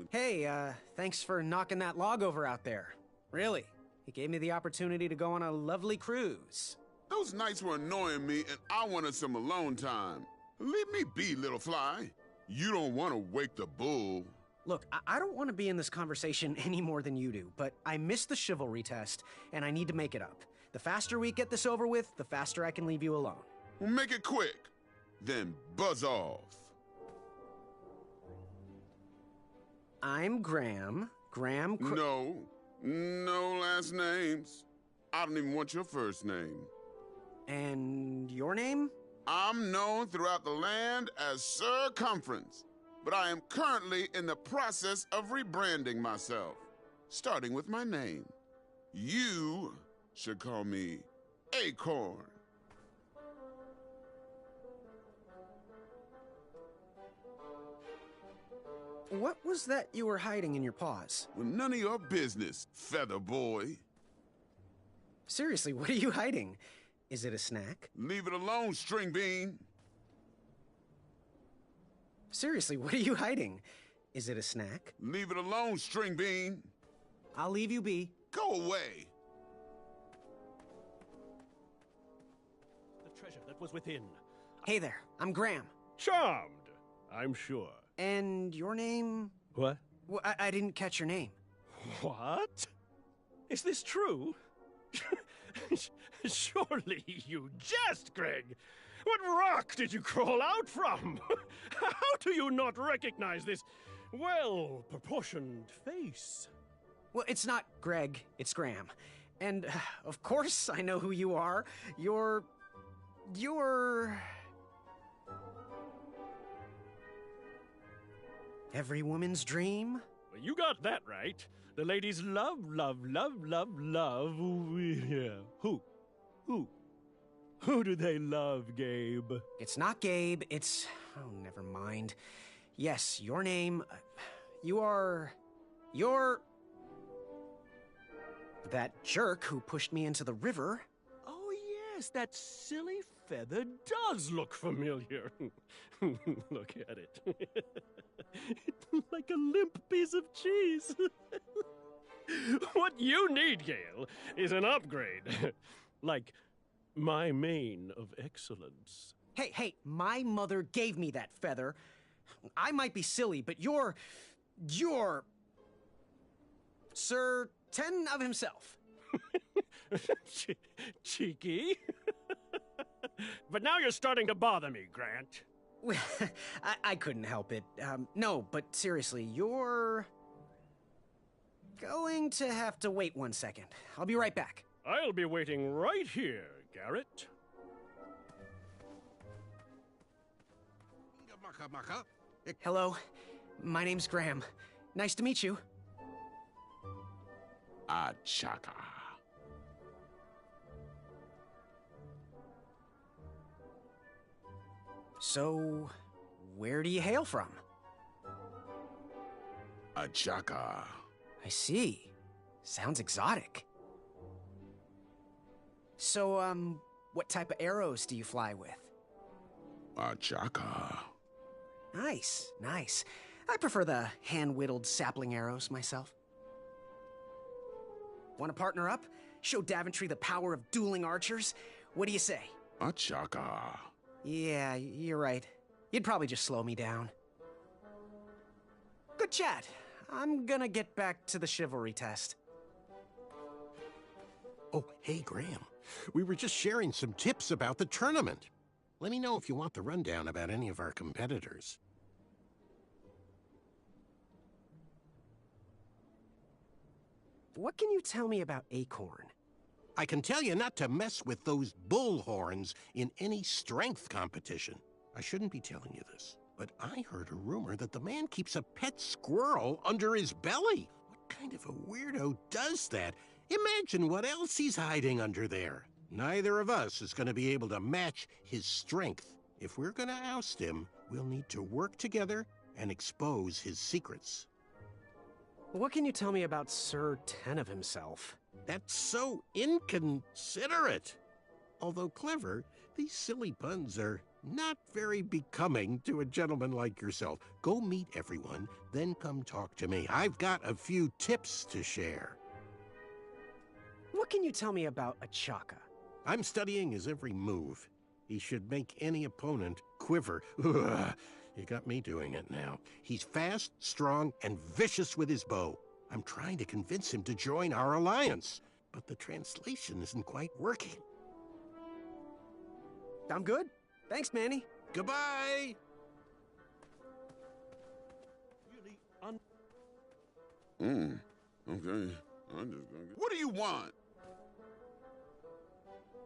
Hey, thanks for knocking that log over out there. Really. It gave me the opportunity to go on a lovely cruise. Those nights were annoying me, and I wanted some alone time. Leave me be, little fly. You don't want to wake the bull. Look, I don't want to be in this conversation any more than you do, but I missed the chivalry test, and I need to make it up. The faster we get this over with, the faster I can leave you alone. Well, make it quick. Then buzz off. I'm Graham. No last names. I don't even want your first name. And your name? I'm known throughout the land as Circumference, but I am currently in the process of rebranding myself, starting with my name. You should call me Acorn. What was that you were hiding in your paws? Well, none of your business, Feather Boy. Seriously, what are you hiding? Is it a snack? Leave it alone, String Bean. Seriously, what are you hiding? Is it a snack? Leave it alone, String Bean. I'll leave you be. Go away. The treasure that was within. Hey there, I'm Graham. Charmed, I'm sure. And your name? What? Well, I didn't catch your name. What? Is this true? Surely you jest, Greg. What rock did you crawl out from? How do you not recognize this well-proportioned face? Well, it's not Greg, it's Graham. And, of course, I know who you are. You're... every woman's dream? Well, you got that right. The ladies love. Yeah. Who do they love, Gabe? It's not Gabe, it's... oh, never mind. Yes, your name... you're... that jerk who pushed me into the river. Oh, yes, that silly feather does look familiar. Look at it. It's like a limp piece of cheese. What you need, Gale, is an upgrade. Like my mane of excellence. Hey, my mother gave me that feather. I might be silly, but you're... Sir Ten of himself. Cheeky. But now you're starting to bother me, Grant. I couldn't help it. No, but seriously, you're... going to have to wait 1 second. I'll be right back. I'll be waiting right here, Garrett. Hello, my name's Graham. Nice to meet you. Achaka. So, where do you hail from? Achaka. I see. Sounds exotic. So, what type of arrows do you fly with? Achaka. Nice, nice. I prefer the hand-whittled sapling arrows myself. Want to partner up? Show Daventry the power of dueling archers? What do you say? Achaka. Yeah, you're right. You'd probably just slow me down. Good chat. I'm gonna get back to the chivalry test. Oh, hey, Graham. We were just sharing some tips about the tournament. Let me know if you want the rundown about any of our competitors. What can you tell me about Acorn? I can tell you not to mess with those bullhorns in any strength competition. I shouldn't be telling you this, but I heard a rumor that the man keeps a pet squirrel under his belly. What kind of a weirdo does that? Imagine what else he's hiding under there. Neither of us is going to be able to match his strength. If we're going to oust him, we'll need to work together and expose his secrets. What can you tell me about Sir Tenov himself? That's so inconsiderate. Although clever, these silly puns are not very becoming to a gentleman like yourself. Go meet everyone, then come talk to me. I've got a few tips to share. What can you tell me about Achaka? I'm studying his every move. He should make any opponent quiver. Ugh, you got me doing it now. He's fast, strong, and vicious with his bow. I'm trying to convince him to join our alliance, but the translation isn't quite working. I'm good. Thanks, Manny. Goodbye! Okay. I'm just gonna get... What do you want?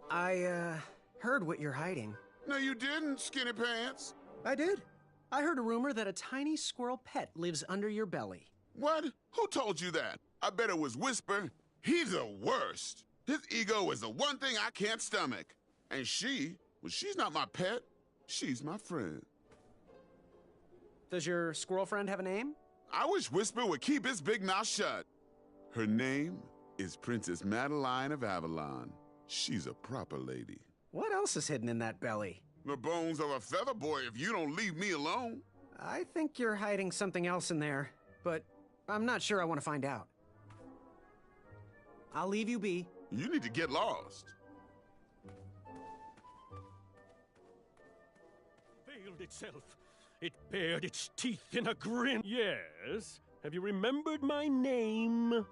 I, heard what you're hiding. No, you didn't, Skinny Pants. I did. I heard a rumor that a tiny squirrel pet lives under your belly. What? Who told you that? I bet it was Whisper. He's the worst. His ego is the one thing I can't stomach. And she's not my pet. She's my friend. Does your squirrel friend have a name? I wish Whisper would keep his big mouth shut. Her name is Princess Madeline of Avalon. She's a proper lady. What else is hidden in that belly? The bones of a feather boy if you don't leave me alone. I think you're hiding something else in there, but I'm not sure I want to find out. I'll leave you be. You need to get lost. Veiled itself. It bared its teeth in a grin. Yes. Have you remembered my name?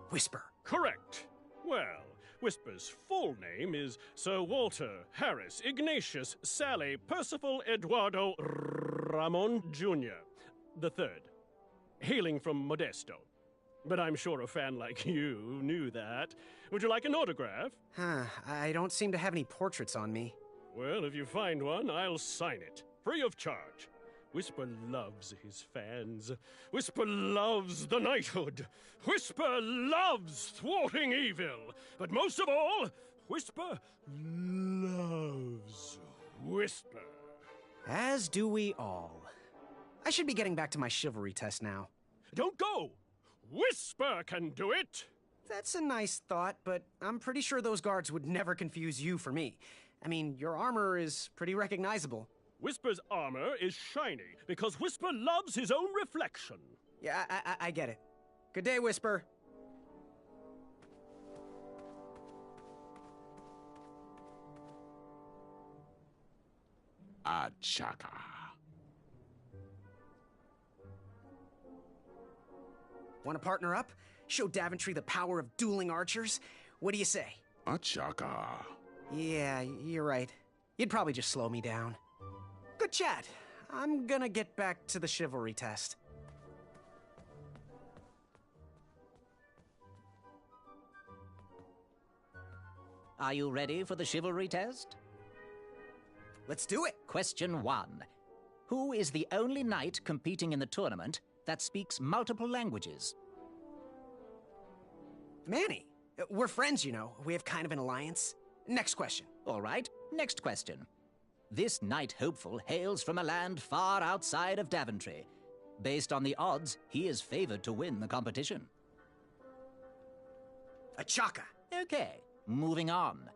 Whisper. Correct. Well, Whisper's full name is Sir Walter Harris Ignatius Sally Percival Eduardo Ramon Jr. the Third, hailing from Modesto. But I'm sure a fan like you knew that. Would you like an autograph? I don't seem to have any portraits on me. Well, if you find one, I'll sign it, free of charge. Whisper loves his fans. Whisper loves the knighthood. Whisper loves thwarting evil. But most of all, Whisper loves Whisper. As do we all. I should be getting back to my chivalry test now. Don't go! Whisper can do it! That's a nice thought, but I'm pretty sure those guards would never confuse you for me. I mean, your armor is pretty recognizable. Whisper's armor is shiny because Whisper loves his own reflection. Yeah, I get it. Good day, Whisper. Achaka. Want to partner up? Show Daventry the power of dueling archers? What do you say? Achaka. Yeah, you're right. You'd probably just slow me down. Good chat. I'm gonna get back to the chivalry test. Are you ready for the chivalry test? Let's do it! Question 1. Who is the only knight competing in the tournament that speaks multiple languages? Manny. We're friends, you know. We have kind of an alliance. Next question. All right, next question. This knight hopeful hails from a land far outside of Daventry. Based on the odds, he is favored to win the competition. Achaka. Okay, moving on.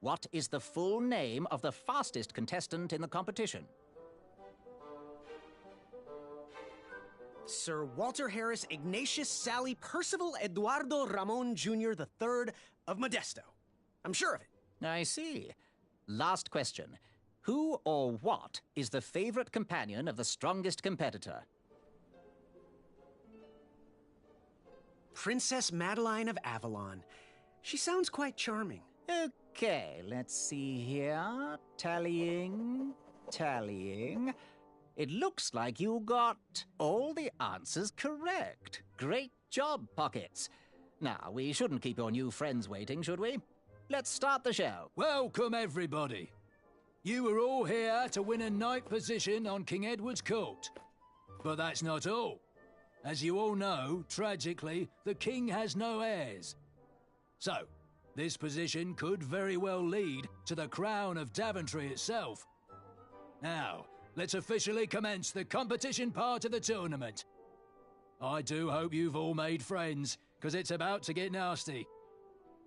What is the full name of the fastest contestant in the competition? Sir Walter Harris Ignatius Sally Percival Eduardo Ramon Jr. III of Modesto. I'm sure of it. I see. Last question. Who or what is the favorite companion of the strongest competitor? Princess Madeline of Avalon. She sounds quite charming. Okay, let's see here. Tallying. It looks like you got all the answers correct. Great job, Pockets. Now, we shouldn't keep your new friends waiting, should we? Let's start the show. Welcome, everybody. You are all here to win a knight position on King Edward's court. But that's not all. As you all know, tragically, the king has no heirs. So, this position could very well lead to the crown of Daventry itself. Now, let's officially commence the competition part of the tournament. I do hope you've all made friends, because it's about to get nasty.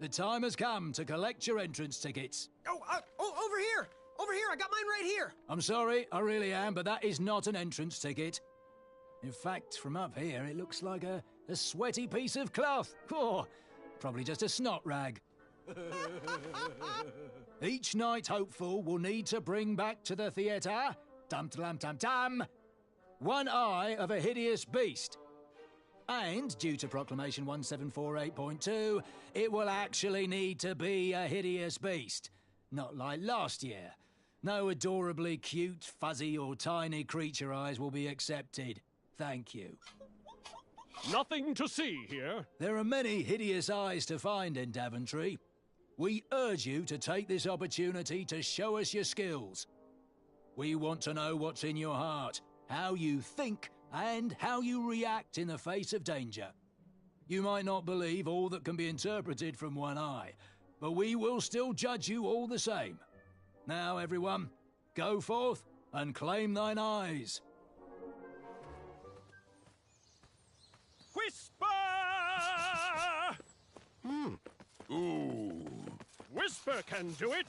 The time has come to collect your entrance tickets. Oh, over here! Over here, I got mine right here! I'm sorry, I really am, but that is not an entrance ticket. In fact, from up here, it looks like a sweaty piece of cloth. Oh, probably just a snot rag. Each knight hopeful will need to bring back to the theatre, dum-dum-dum-dum, one eye of a hideous beast. And, due to Proclamation 1748.2, it will actually need to be a hideous beast. Not like last year. No adorably cute, fuzzy or tiny creature eyes will be accepted. Thank you. Nothing to see here. There are many hideous eyes to find in Daventry. We urge you to take this opportunity to show us your skills. We want to know what's in your heart, how you think, and how you react in the face of danger. You might not believe all that can be interpreted from one eye, but we will still judge you all the same. Now, everyone, go forth and claim thine eyes. Whisper! Ooh. Whisper can do it.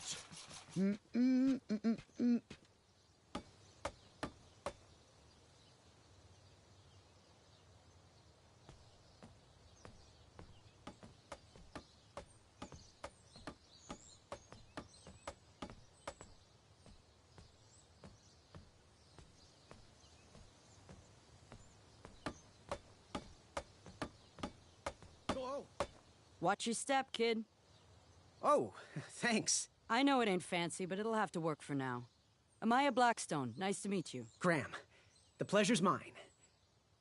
Watch your step, kid. Oh, thanks. I know it ain't fancy, but it'll have to work for now. Amaya Blackstone, nice to meet you. Graham, the pleasure's mine.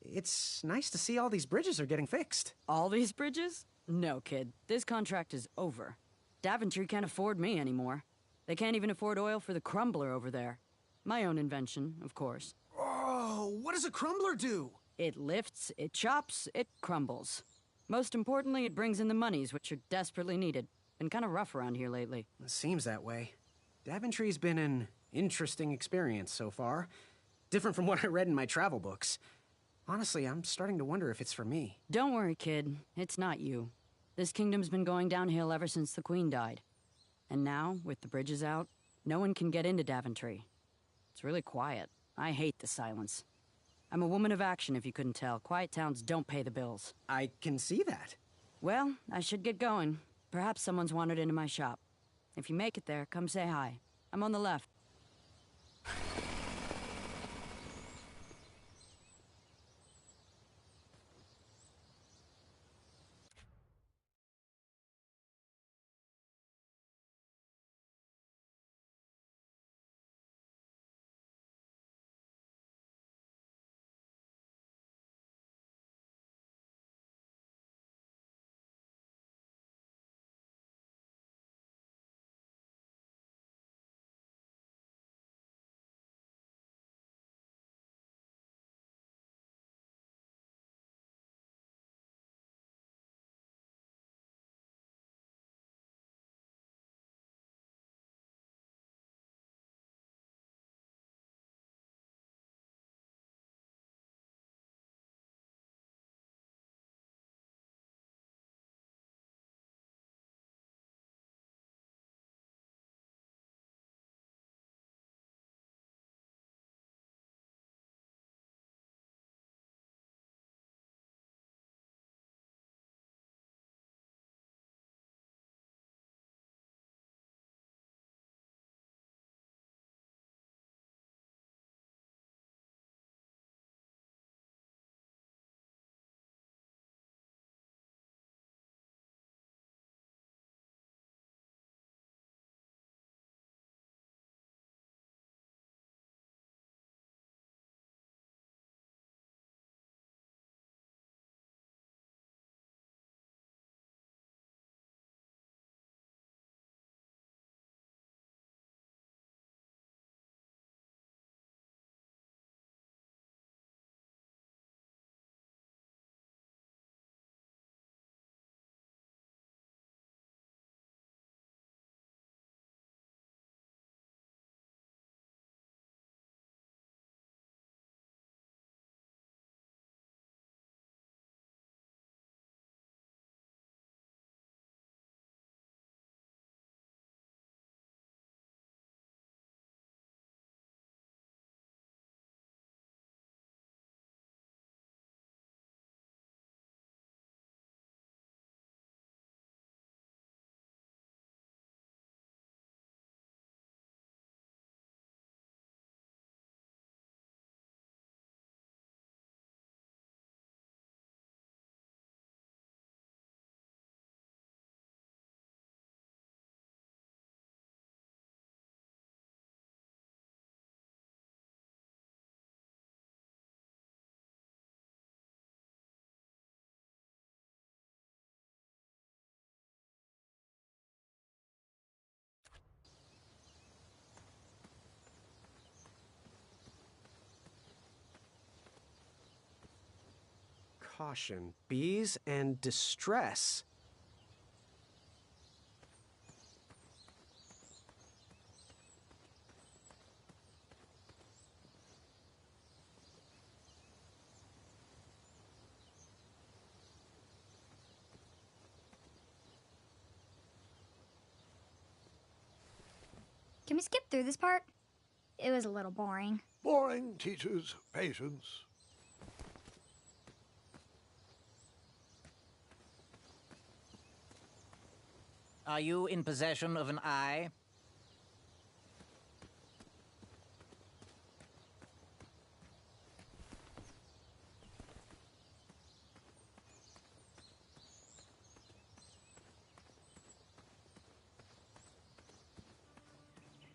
It's nice to see all these bridges are getting fixed. All these bridges? No, kid. This contract is over. Daventry can't afford me anymore. They can't even afford oil for the crumbler over there. My own invention, of course. Oh, what does a crumbler do? It lifts, it chops, it crumbles. Most importantly, it brings in the monies, which are desperately needed. Been kind of rough around here lately. It seems that way. Daventry's been an interesting experience so far. Different from what I read in my travel books. Honestly, I'm starting to wonder if it's for me. Don't worry, kid. It's not you. This kingdom's been going downhill ever since the Queen died. And now, with the bridges out, no one can get into Daventry. It's really quiet. I hate the silence. I'm a woman of action, if you couldn't tell. Quiet towns don't pay the bills. I can see that. Well, I should get going. Perhaps someone's wandered into my shop. If you make it there, come say hi. I'm on the left. Caution. Bees and distress. Can we skip through this part? It was a little boring. Boring teaches patience. Are you in possession of an eye?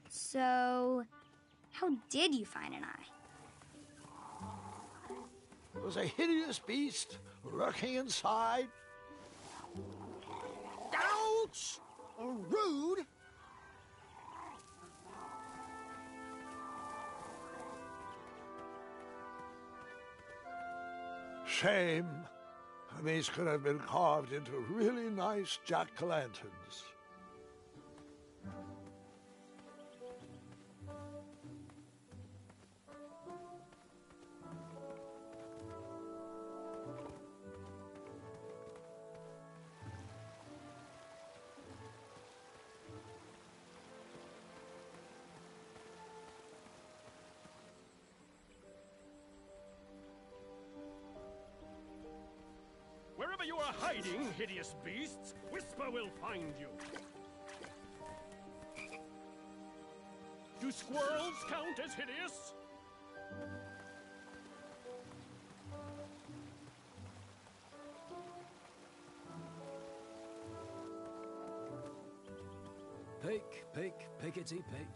So, how did you find an eye? There was a hideous beast lurking inside. Ouch! Rude! Shame. These could have been carved into really nice jack-o'-lanterns. Wherever you are hiding, hideous beasts, Whisper will find you. Do squirrels count as hideous? Pick, pick, pickety pick.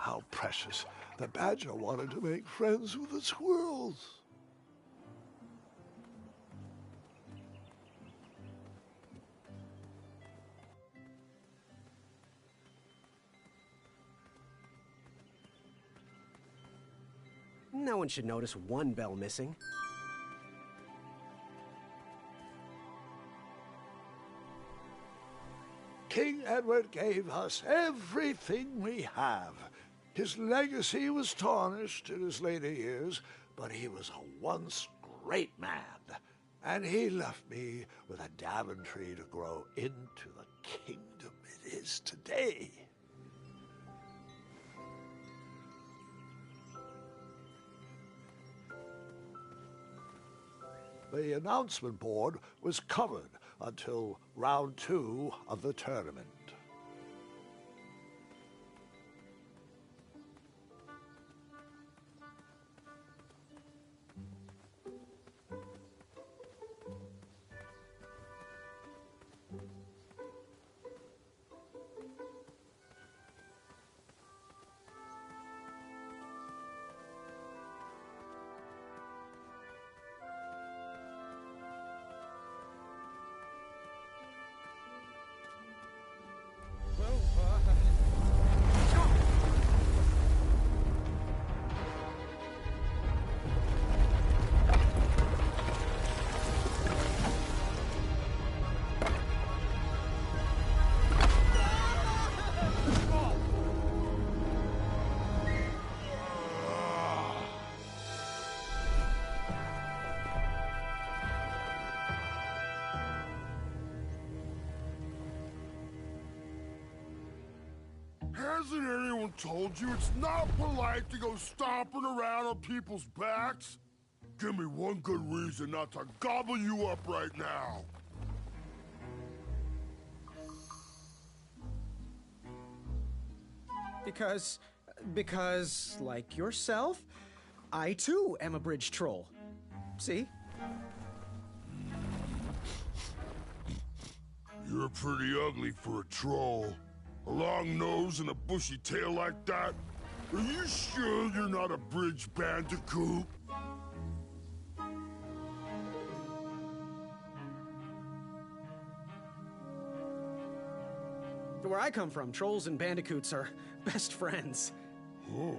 How precious. The badger wanted to make friends with the squirrels. No one should notice one bell missing. King Edward gave us everything we have. His legacy was tarnished in his later years, but he was a once great man. And he left me with a Daventry to grow into the kingdom it is today. The announcement board was covered until round 2 of the tournament. Hasn't anyone told you it's not polite to go stomping around on people's backs? Give me one good reason not to gobble you up right now. Because, like yourself, I too am a bridge troll. See? You're pretty ugly for a troll. A long nose and a bushy tail like that? Are you sure you're not a bridge bandicoot? Where I come from, trolls and bandicoots are best friends. Oh.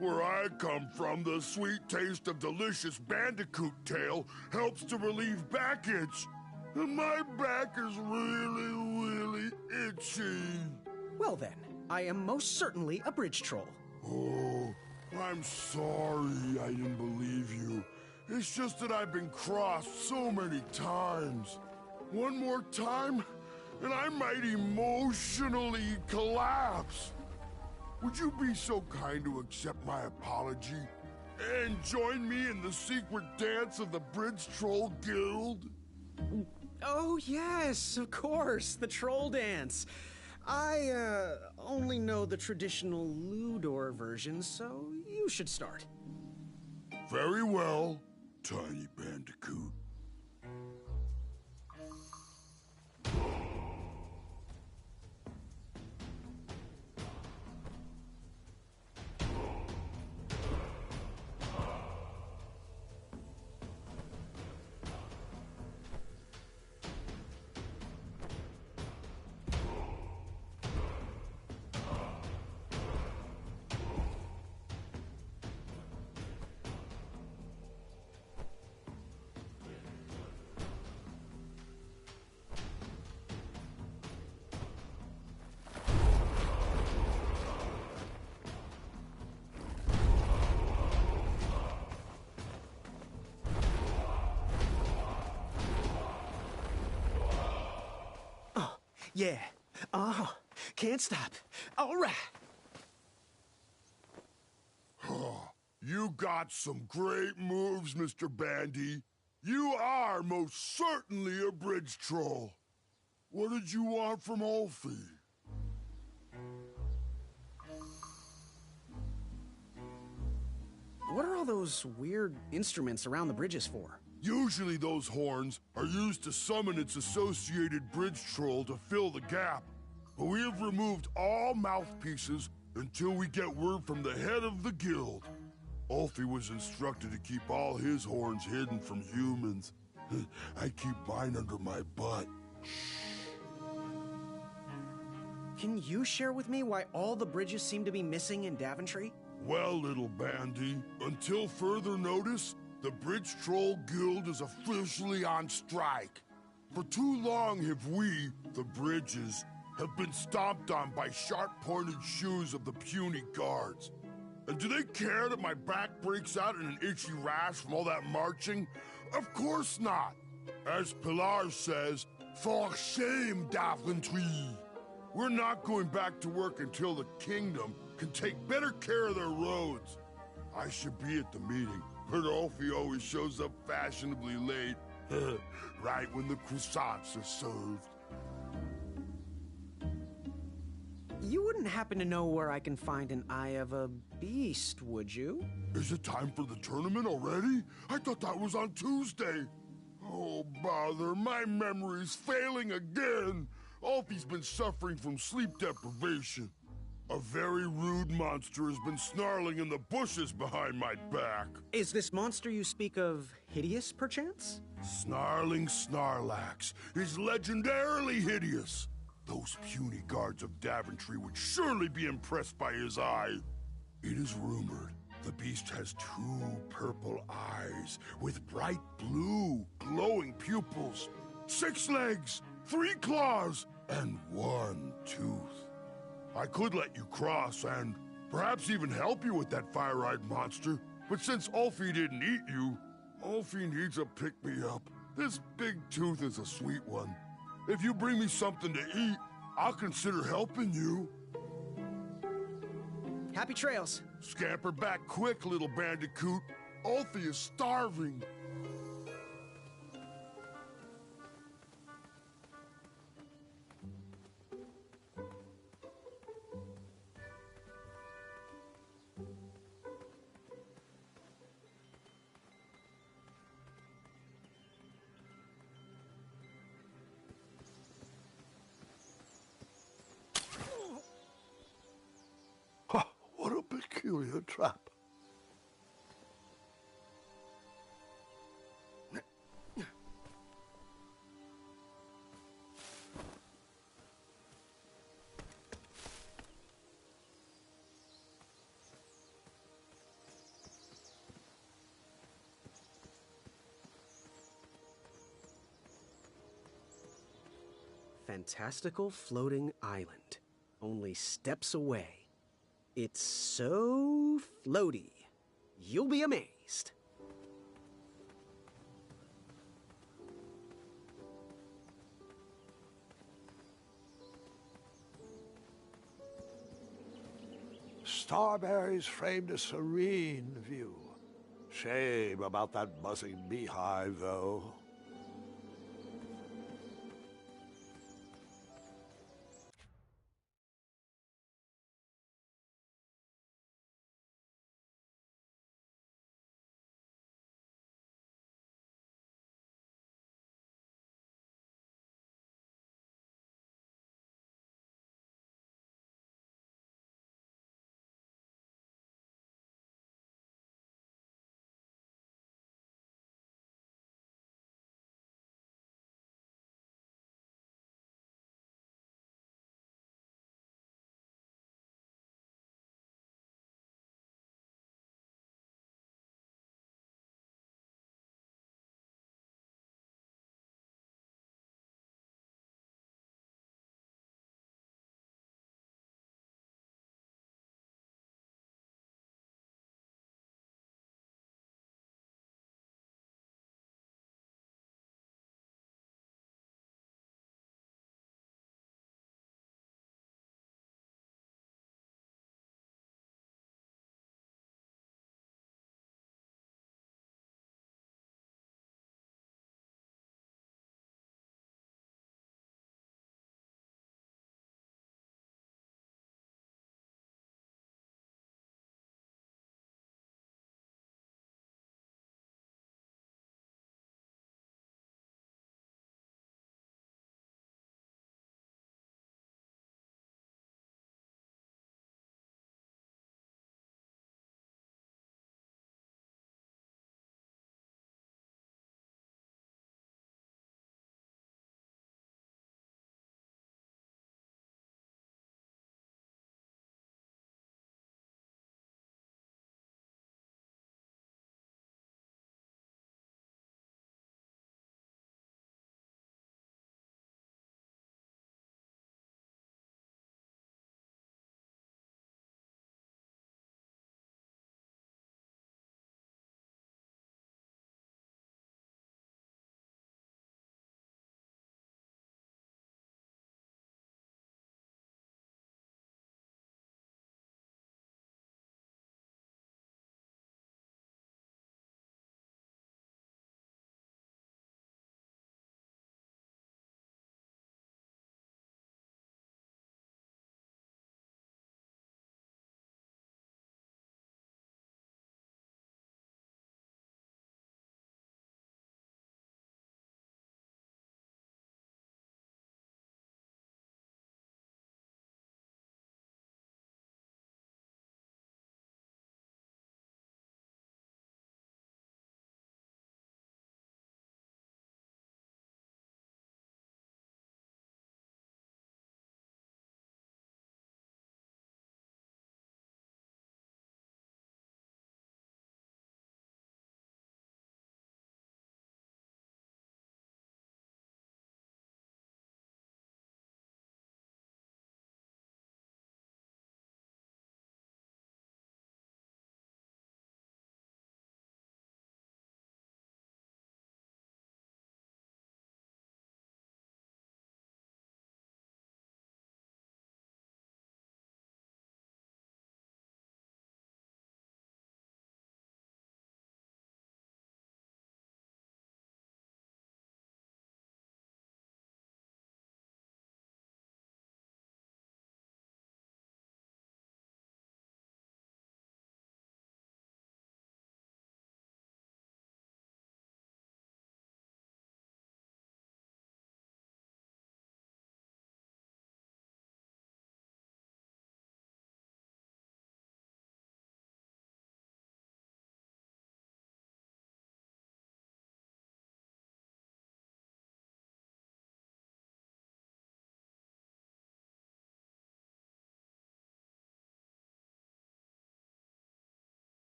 Where I come from, the sweet taste of delicious bandicoot tail helps to relieve back itch. And my back is really itchy. Well then, I am most certainly a bridge troll. Oh, I'm sorry I didn't believe you. It's just that I've been crossed so many times. One more time, and I might emotionally collapse. Would you be so kind to accept my apology and join me in the secret dance of the Bridge Troll Guild? Oh yes, of course, the troll dance. I only know the traditional Ludor version, so you should start. Very well, Tiny Bandicoot. Yeah. Can't stop. All right. You got some great moves, Mr. Bandy. You are most certainly a bridge troll. What did you want from Ulfie? What are all those weird instruments around the bridges for? Usually those horns are used to summon its associated bridge troll to fill the gap. But we have removed all mouthpieces until we get word from the head of the guild. Ulfie was instructed to keep all his horns hidden from humans. I keep mine under my butt. Can you share with me why all the bridges seem to be missing in Daventry? Well, little Bandy, until further notice, the Bridge Troll Guild is officially on strike. For too long have we, the Bridges, have been stomped on by sharp-pointed shoes of the puny guards. And do they care that my back breaks out in an itchy rash from all that marching? Of course not. As Pilar says, for shame, Daventry. We're not going back to work until the kingdom can take better care of their roads. I should be at the meeting, but Ulfie always shows up fashionably late, right when the croissants are served. You wouldn't happen to know where I can find an Eye of a Beast, would you? Is it time for the tournament already? I thought that was on Tuesday. Oh, bother, my memory's failing again. Ulfie's been suffering from sleep deprivation. A very rude monster has been snarling in the bushes behind my back. Is this monster you speak of hideous, perchance? Snarling Snarlax is legendarily hideous. Those puny guards of Daventry would surely be impressed by his eye. It is rumored the beast has 2 purple eyes with bright blue, glowing pupils, 6 legs, 3 claws, and 1 tooth. I could let you cross and perhaps even help you with that fire-eyed monster, but since Ulfie didn't eat you, Ulfie needs a pick-me-up. This big tooth is a sweet one. If you bring me something to eat, I'll consider helping you. Happy trails. Scamper back quick, little bandicoot. Ulfie is starving. What a peculiar trap. fantastical floating island, only steps away. It's so floaty, you'll be amazed. Starberries framed a serene view. Shame about that buzzing beehive, though.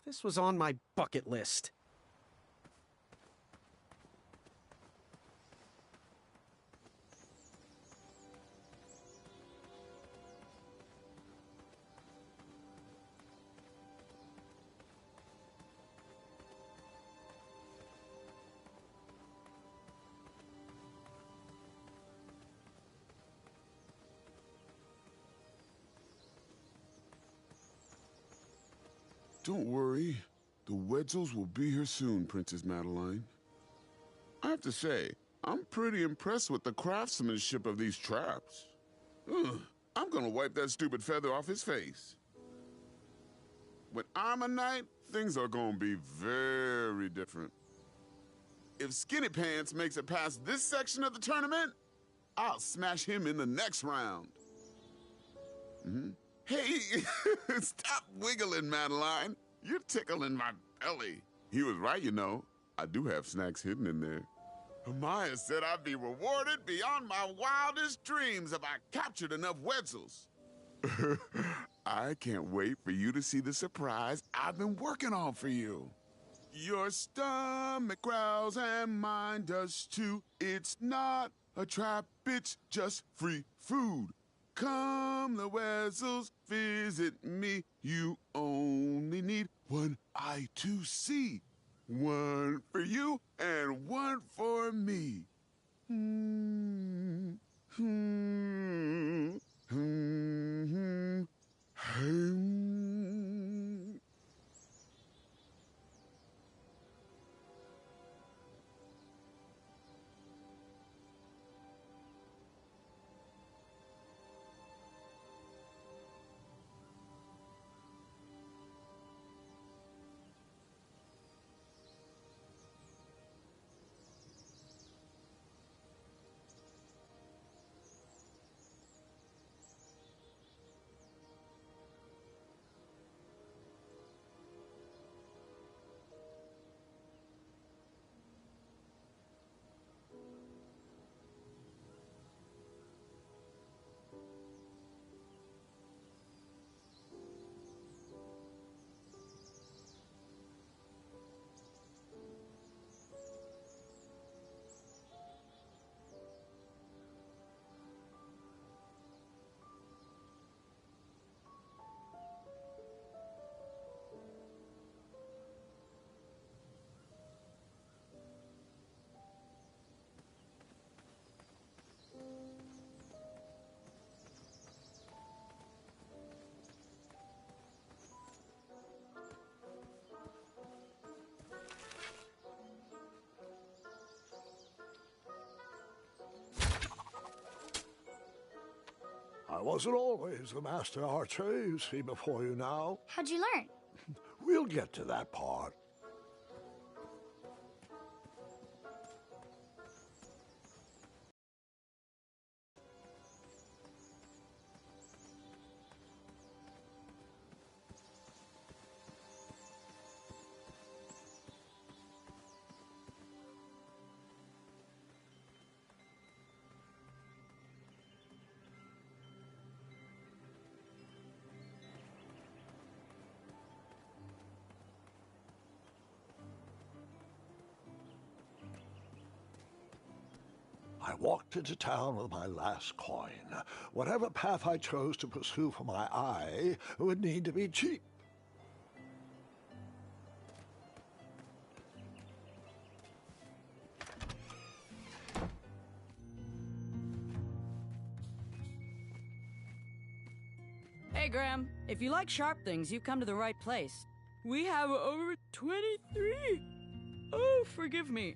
This was on my bucket list. Don't worry. The Wetzels will be here soon, Princess Madeline. I have to say, I'm pretty impressed with the craftsmanship of these traps. Ugh, I'm gonna wipe that stupid feather off his face. When I'm a knight, things are gonna be very different. If Skinny Pants makes it past this section of the tournament, I'll smash him in the next round. Hey, stop wiggling, Madeline. You're tickling my belly. He was right, you know. I do have snacks hidden in there. Amaya said I'd be rewarded beyond my wildest dreams if I captured enough Wetzels. I can't wait for you to see the surprise I've been working on for you. Your stomach growls and mine does too. It's not a trap, it's just free food. Come, the Wetzels, visit me. You only need one eye to see. One for you and one for me. I wasn't always the master archer you see before you now. How'd you learn? We'll get to that part. I walked into town with my last coin. Whatever path I chose to pursue for my eye would need to be cheap. Hey, Graham. If you like sharp things, you've come to the right place. We have over 23. Oh, forgive me.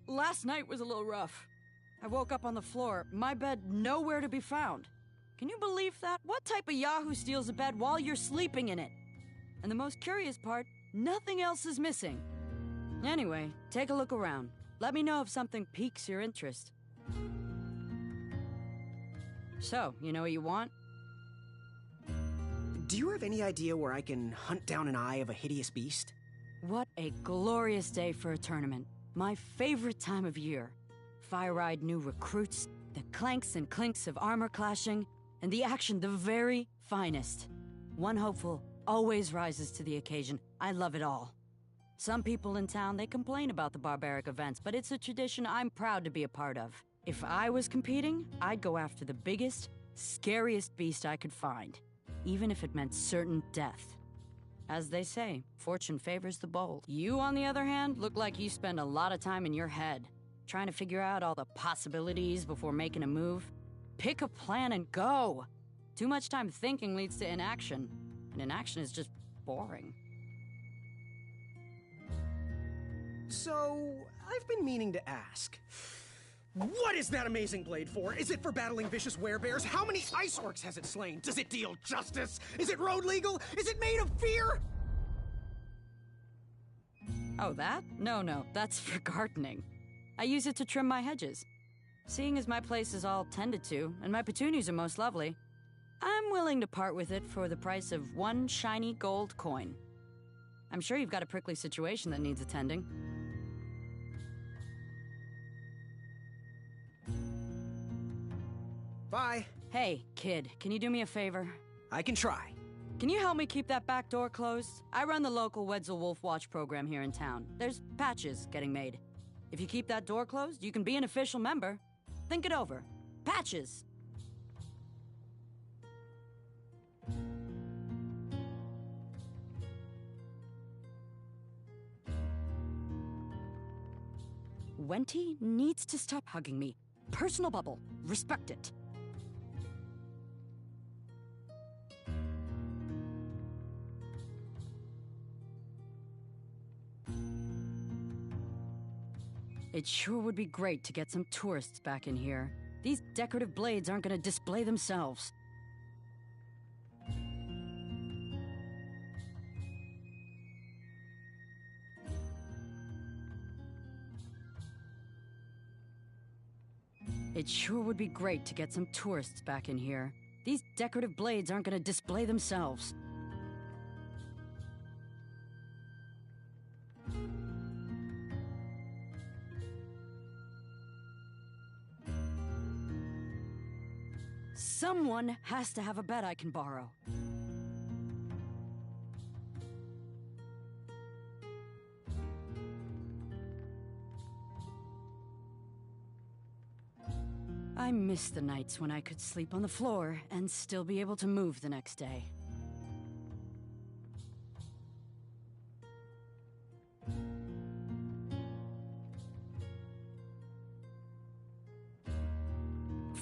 Last night was a little rough. I woke up on the floor, my bed nowhere to be found. Can you believe that? What type of yahoo steals a bed while you're sleeping in it? And the most curious part, nothing else is missing. Anyway, take a look around. Let me know if something piques your interest. So, you know what you want? Do you have any idea where I can hunt down an eye of a hideous beast? What a glorious day for a tournament. My favorite time of year. Fire-eyed new recruits, the clanks and clinks of armor clashing, and the action the very finest. One hopeful always rises to the occasion. I love it all. Some people in town, they complain about the barbaric events, but it's a tradition I'm proud to be a part of. If I was competing, I'd go after the biggest, scariest beast I could find, even if it meant certain death. As they say, fortune favors the bold. You, on the other hand, look like you spend a lot of time in your head, trying to figure out all the possibilities before making a move. Pick a plan and go! Too much time thinking leads to inaction, and inaction is just boring. So, I've been meaning to ask. What is that amazing blade for? Is it for battling vicious werebears? How many ice orcs has it slain? Does it deal justice? Is it road legal? Is it made of fear? Oh, that? No, that's for gardening. I use it to trim my hedges. Seeing as my place is all tended to, and my petunias are most lovely, I'm willing to part with it for the price of 1 shiny gold coin. I'm sure you've got a prickly situation that needs attending. Bye. Hey, kid, can you do me a favor? I can try. Can you help me keep that back door closed? I run the local Wetzel Wolf Watch program here in town. There's patches getting made. If you keep that door closed, you can be an official member. Think it over. Patches! Wenty needs to stop hugging me. Personal bubble. Respect it. It sure would be great to get some tourists back in here. These decorative blades aren't gonna display themselves. It sure would be great to get some tourists back in here. These decorative blades aren't gonna display themselves. Someone has to have a bed I can borrow. I miss the nights when I could sleep on the floor and still be able to move the next day.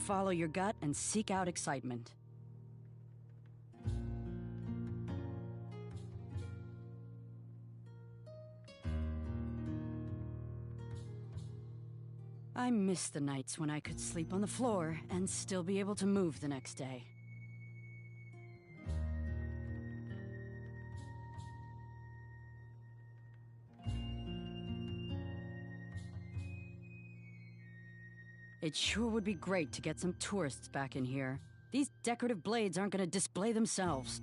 Follow your gut and seek out excitement. I miss the nights when I could sleep on the floor and still be able to move the next day. It sure would be great to get some tourists back in here. These decorative blades aren't gonna display themselves.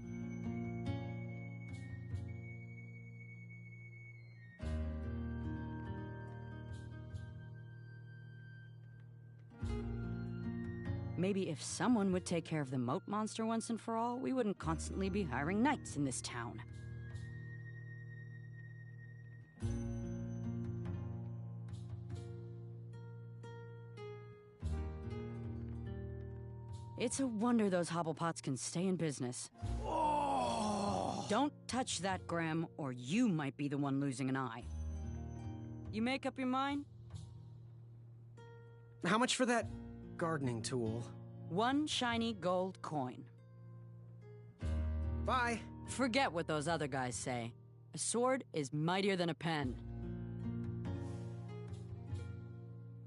Maybe if someone would take care of the moat monster once and for all, we wouldn't constantly be hiring knights in this town. It's a wonder those hobblepots can stay in business. Oh. Don't touch that, Graham, or you might be the one losing an eye. You make up your mind? How much for that gardening tool? 1 shiny gold coin. Bye. Forget what those other guys say. A sword is mightier than a pen.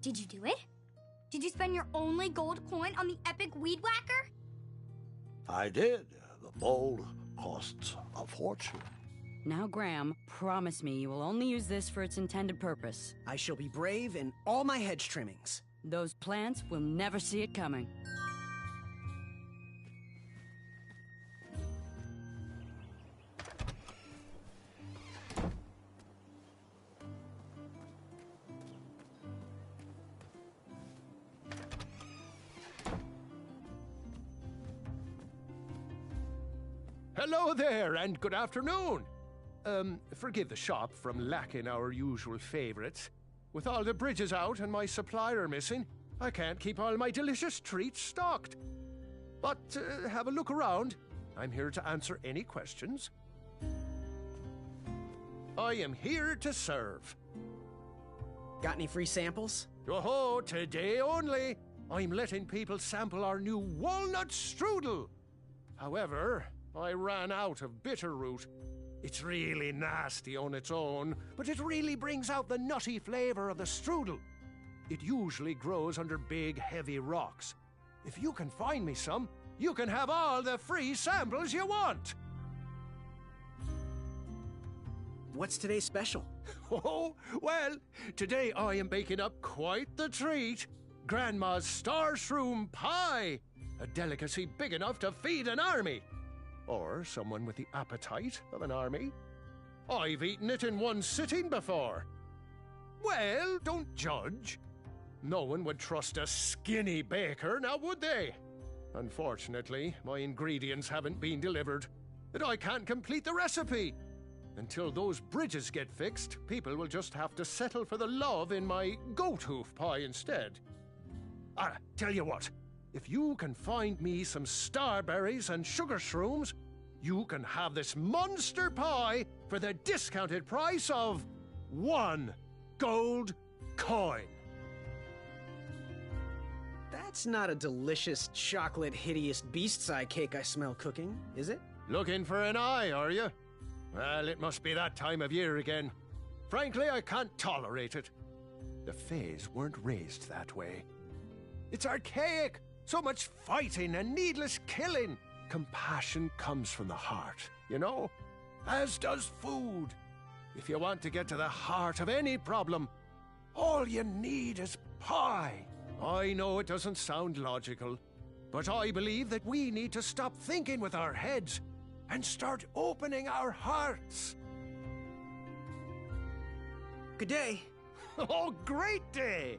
Did you do it? Did you spend your only gold coin on the epic weed whacker? I did. The bowl costs a fortune. Now, Graham, promise me you will only use this for its intended purpose. I shall be brave in all my hedge trimmings. Those plants will never see it coming. Hello there, and good afternoon. Forgive the shop from lacking our usual favorites. With all the bridges out and my supplier missing, I can't keep all my delicious treats stocked. But have a look around. I'm here to answer any questions. I am here to serve. Got any free samples? Oh, today only. I'm letting people sample our new walnut strudel. However, I ran out of bitterroot. It's really nasty on its own, but it really brings out the nutty flavor of the strudel. It usually grows under big, heavy rocks. If you can find me some, you can have all the free samples you want. What's today's special? Oh, well, today I am baking up quite the treat. Grandma's star shroom pie, a delicacy big enough to feed an army. Or someone with the appetite of an army. I've eaten it in one sitting before. Well, don't judge. No one would trust a skinny baker, now would they? Unfortunately, my ingredients haven't been delivered, and I can't complete the recipe. Until those bridges get fixed, people will just have to settle for the love in my goat hoof pie instead. Tell you what, if you can find me some starberries and sugar shrooms, you can have this monster pie for the discounted price of 1 gold coin. That's not a delicious, chocolate, hideous beast's eye cake I smell cooking, is it? Looking for an eye, are you? Well, it must be that time of year again. Frankly, I can't tolerate it. The Fays weren't raised that way. It's archaic. So much fighting and needless killing. Compassion comes from the heart, you know? As does food. If you want to get to the heart of any problem, all you need is pie. I know it doesn't sound logical, but I believe that we need to stop thinking with our heads and start opening our hearts. Good day. Oh, great day!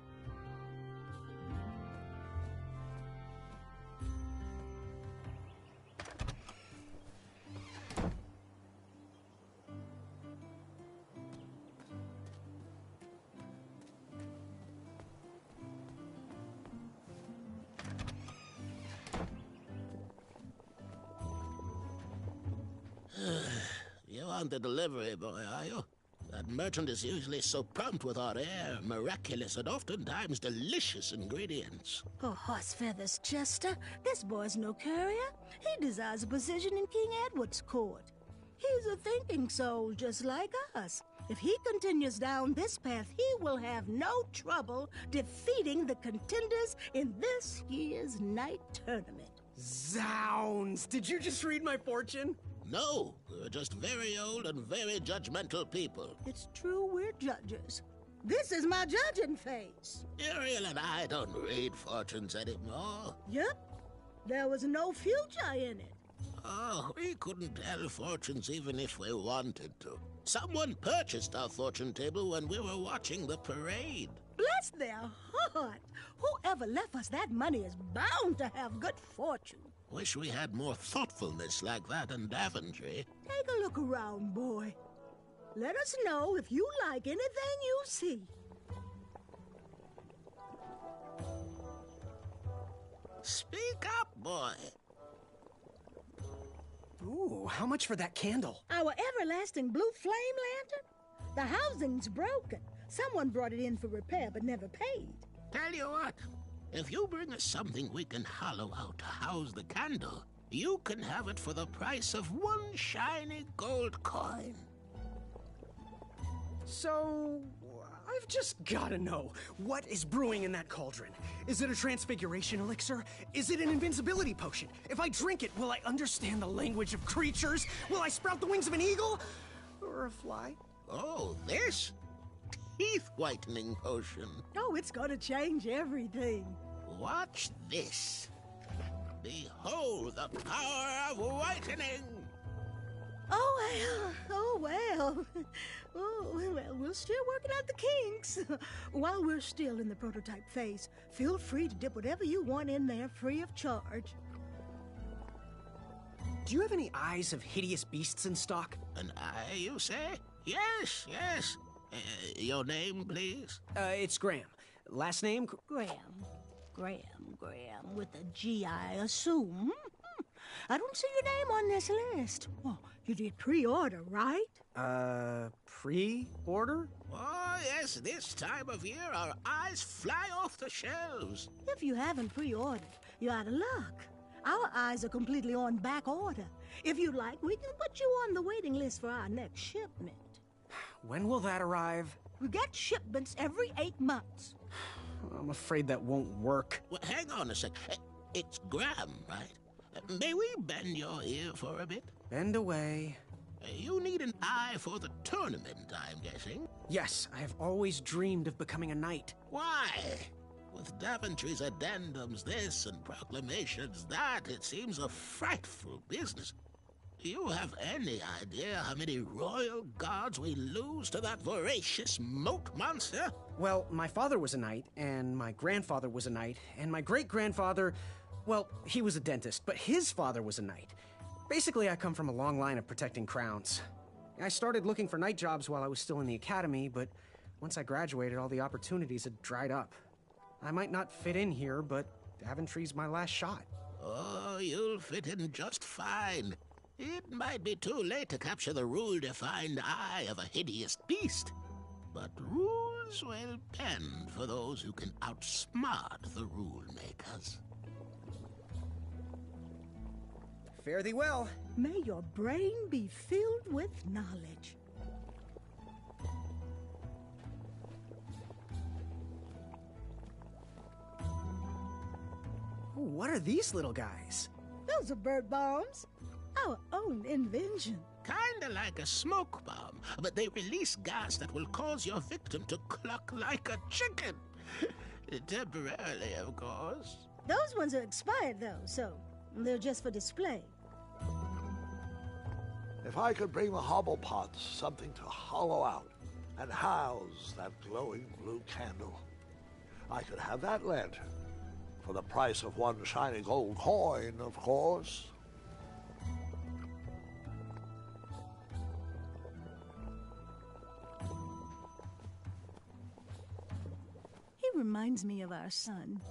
You aren't the delivery boy, are you? That merchant is usually so prompt with our rare, miraculous, and oftentimes delicious ingredients. Oh, horse feathers, Chester. This boy's no courier. He desires a position in King Edward's court. He's a thinking soul just like us. If he continues down this path, he will have no trouble defeating the contenders in this year's night tournament. Zounds! Did you just read my fortune? No, we're just very old and very judgmental people. It's true we're judges. This is my judging face. Ariel and I don't read fortunes anymore. Yep. There was no future in it. Oh, we couldn't tell fortunes even if we wanted to. Someone purchased our fortune table when we were watching the parade. Bless their heart. Whoever left us that money is bound to have good fortune. Wish we had more thoughtfulness like that in Daventry. Take a look around, boy. Let us know if you like anything you see. Speak up, boy. Ooh, how much for that candle? Our everlasting blue flame lantern? The housing's broken. Someone brought it in for repair but never paid. Tell you what, if you bring us something we can hollow out to house the candle, you can have it for the price of 1 shiny gold coin. So, I've just gotta know, what is brewing in that cauldron? Is it a transfiguration elixir? Is it an invincibility potion? If I drink it, will I understand the language of creatures? Will I sprout the wings of an eagle? Or a fly? Oh, this? Teeth-whitening potion. Oh, it's gonna change everything. Watch this. Behold the power of whitening! Oh, well. We're still working out the kinks. While we're still in the prototype phase, feel free to dip whatever you want in there free of charge. do you have any eyes of hideous beasts in stock? An eye, you say? Yes, yes. Your name, please? It's Graham. Last name? Graham, with a G, I assume. I don't see your name on this list. Well, you did pre-order, right? Pre-order? Oh, yes, this time of year our eyes fly off the shelves. If you haven't pre-ordered, you're out of luck. Our eyes are completely on back order. If you'd like, we can put you on the waiting list for our next shipment. When will that arrive? We get shipments every 8 months. I'm afraid that won't work. Well, hang on a sec. It's Graham, right? May we bend your ear for a bit? Bend away. You need an eye for the tournament, I'm guessing. Yes, I have always dreamed of becoming a knight. Why? With Daventry's addendums this and proclamations that, it seems a frightful business. Do you have any idea how many royal guards we lose to that voracious moat monster? Well, my father was a knight, and my grandfather was a knight, and my great-grandfather, well, he was a dentist, but his father was a knight. Basically, I come from a long line of protecting crowns. I started looking for knight jobs while I was still in the academy, but once I graduated, all the opportunities had dried up. I might not fit in here, but Daventry's my last shot. Oh, you'll fit in just fine. It might be too late to capture the rule-defined eye of a hideous beast, but rules will bend for those who can outsmart the rule-makers. Fare thee well. May your brain be filled with knowledge. What are these little guys? Those are bird bombs. Our own invention. Kinda like a smoke bomb, but they release gas that will cause your victim to cluck like a chicken. Temporarily, of course. Those ones are expired, though, so they're just for display. If I could bring the Hobblepots something to hollow out and house that glowing blue candle, I could have that lantern for the price of one shiny gold coin, of course. He reminds me of our son.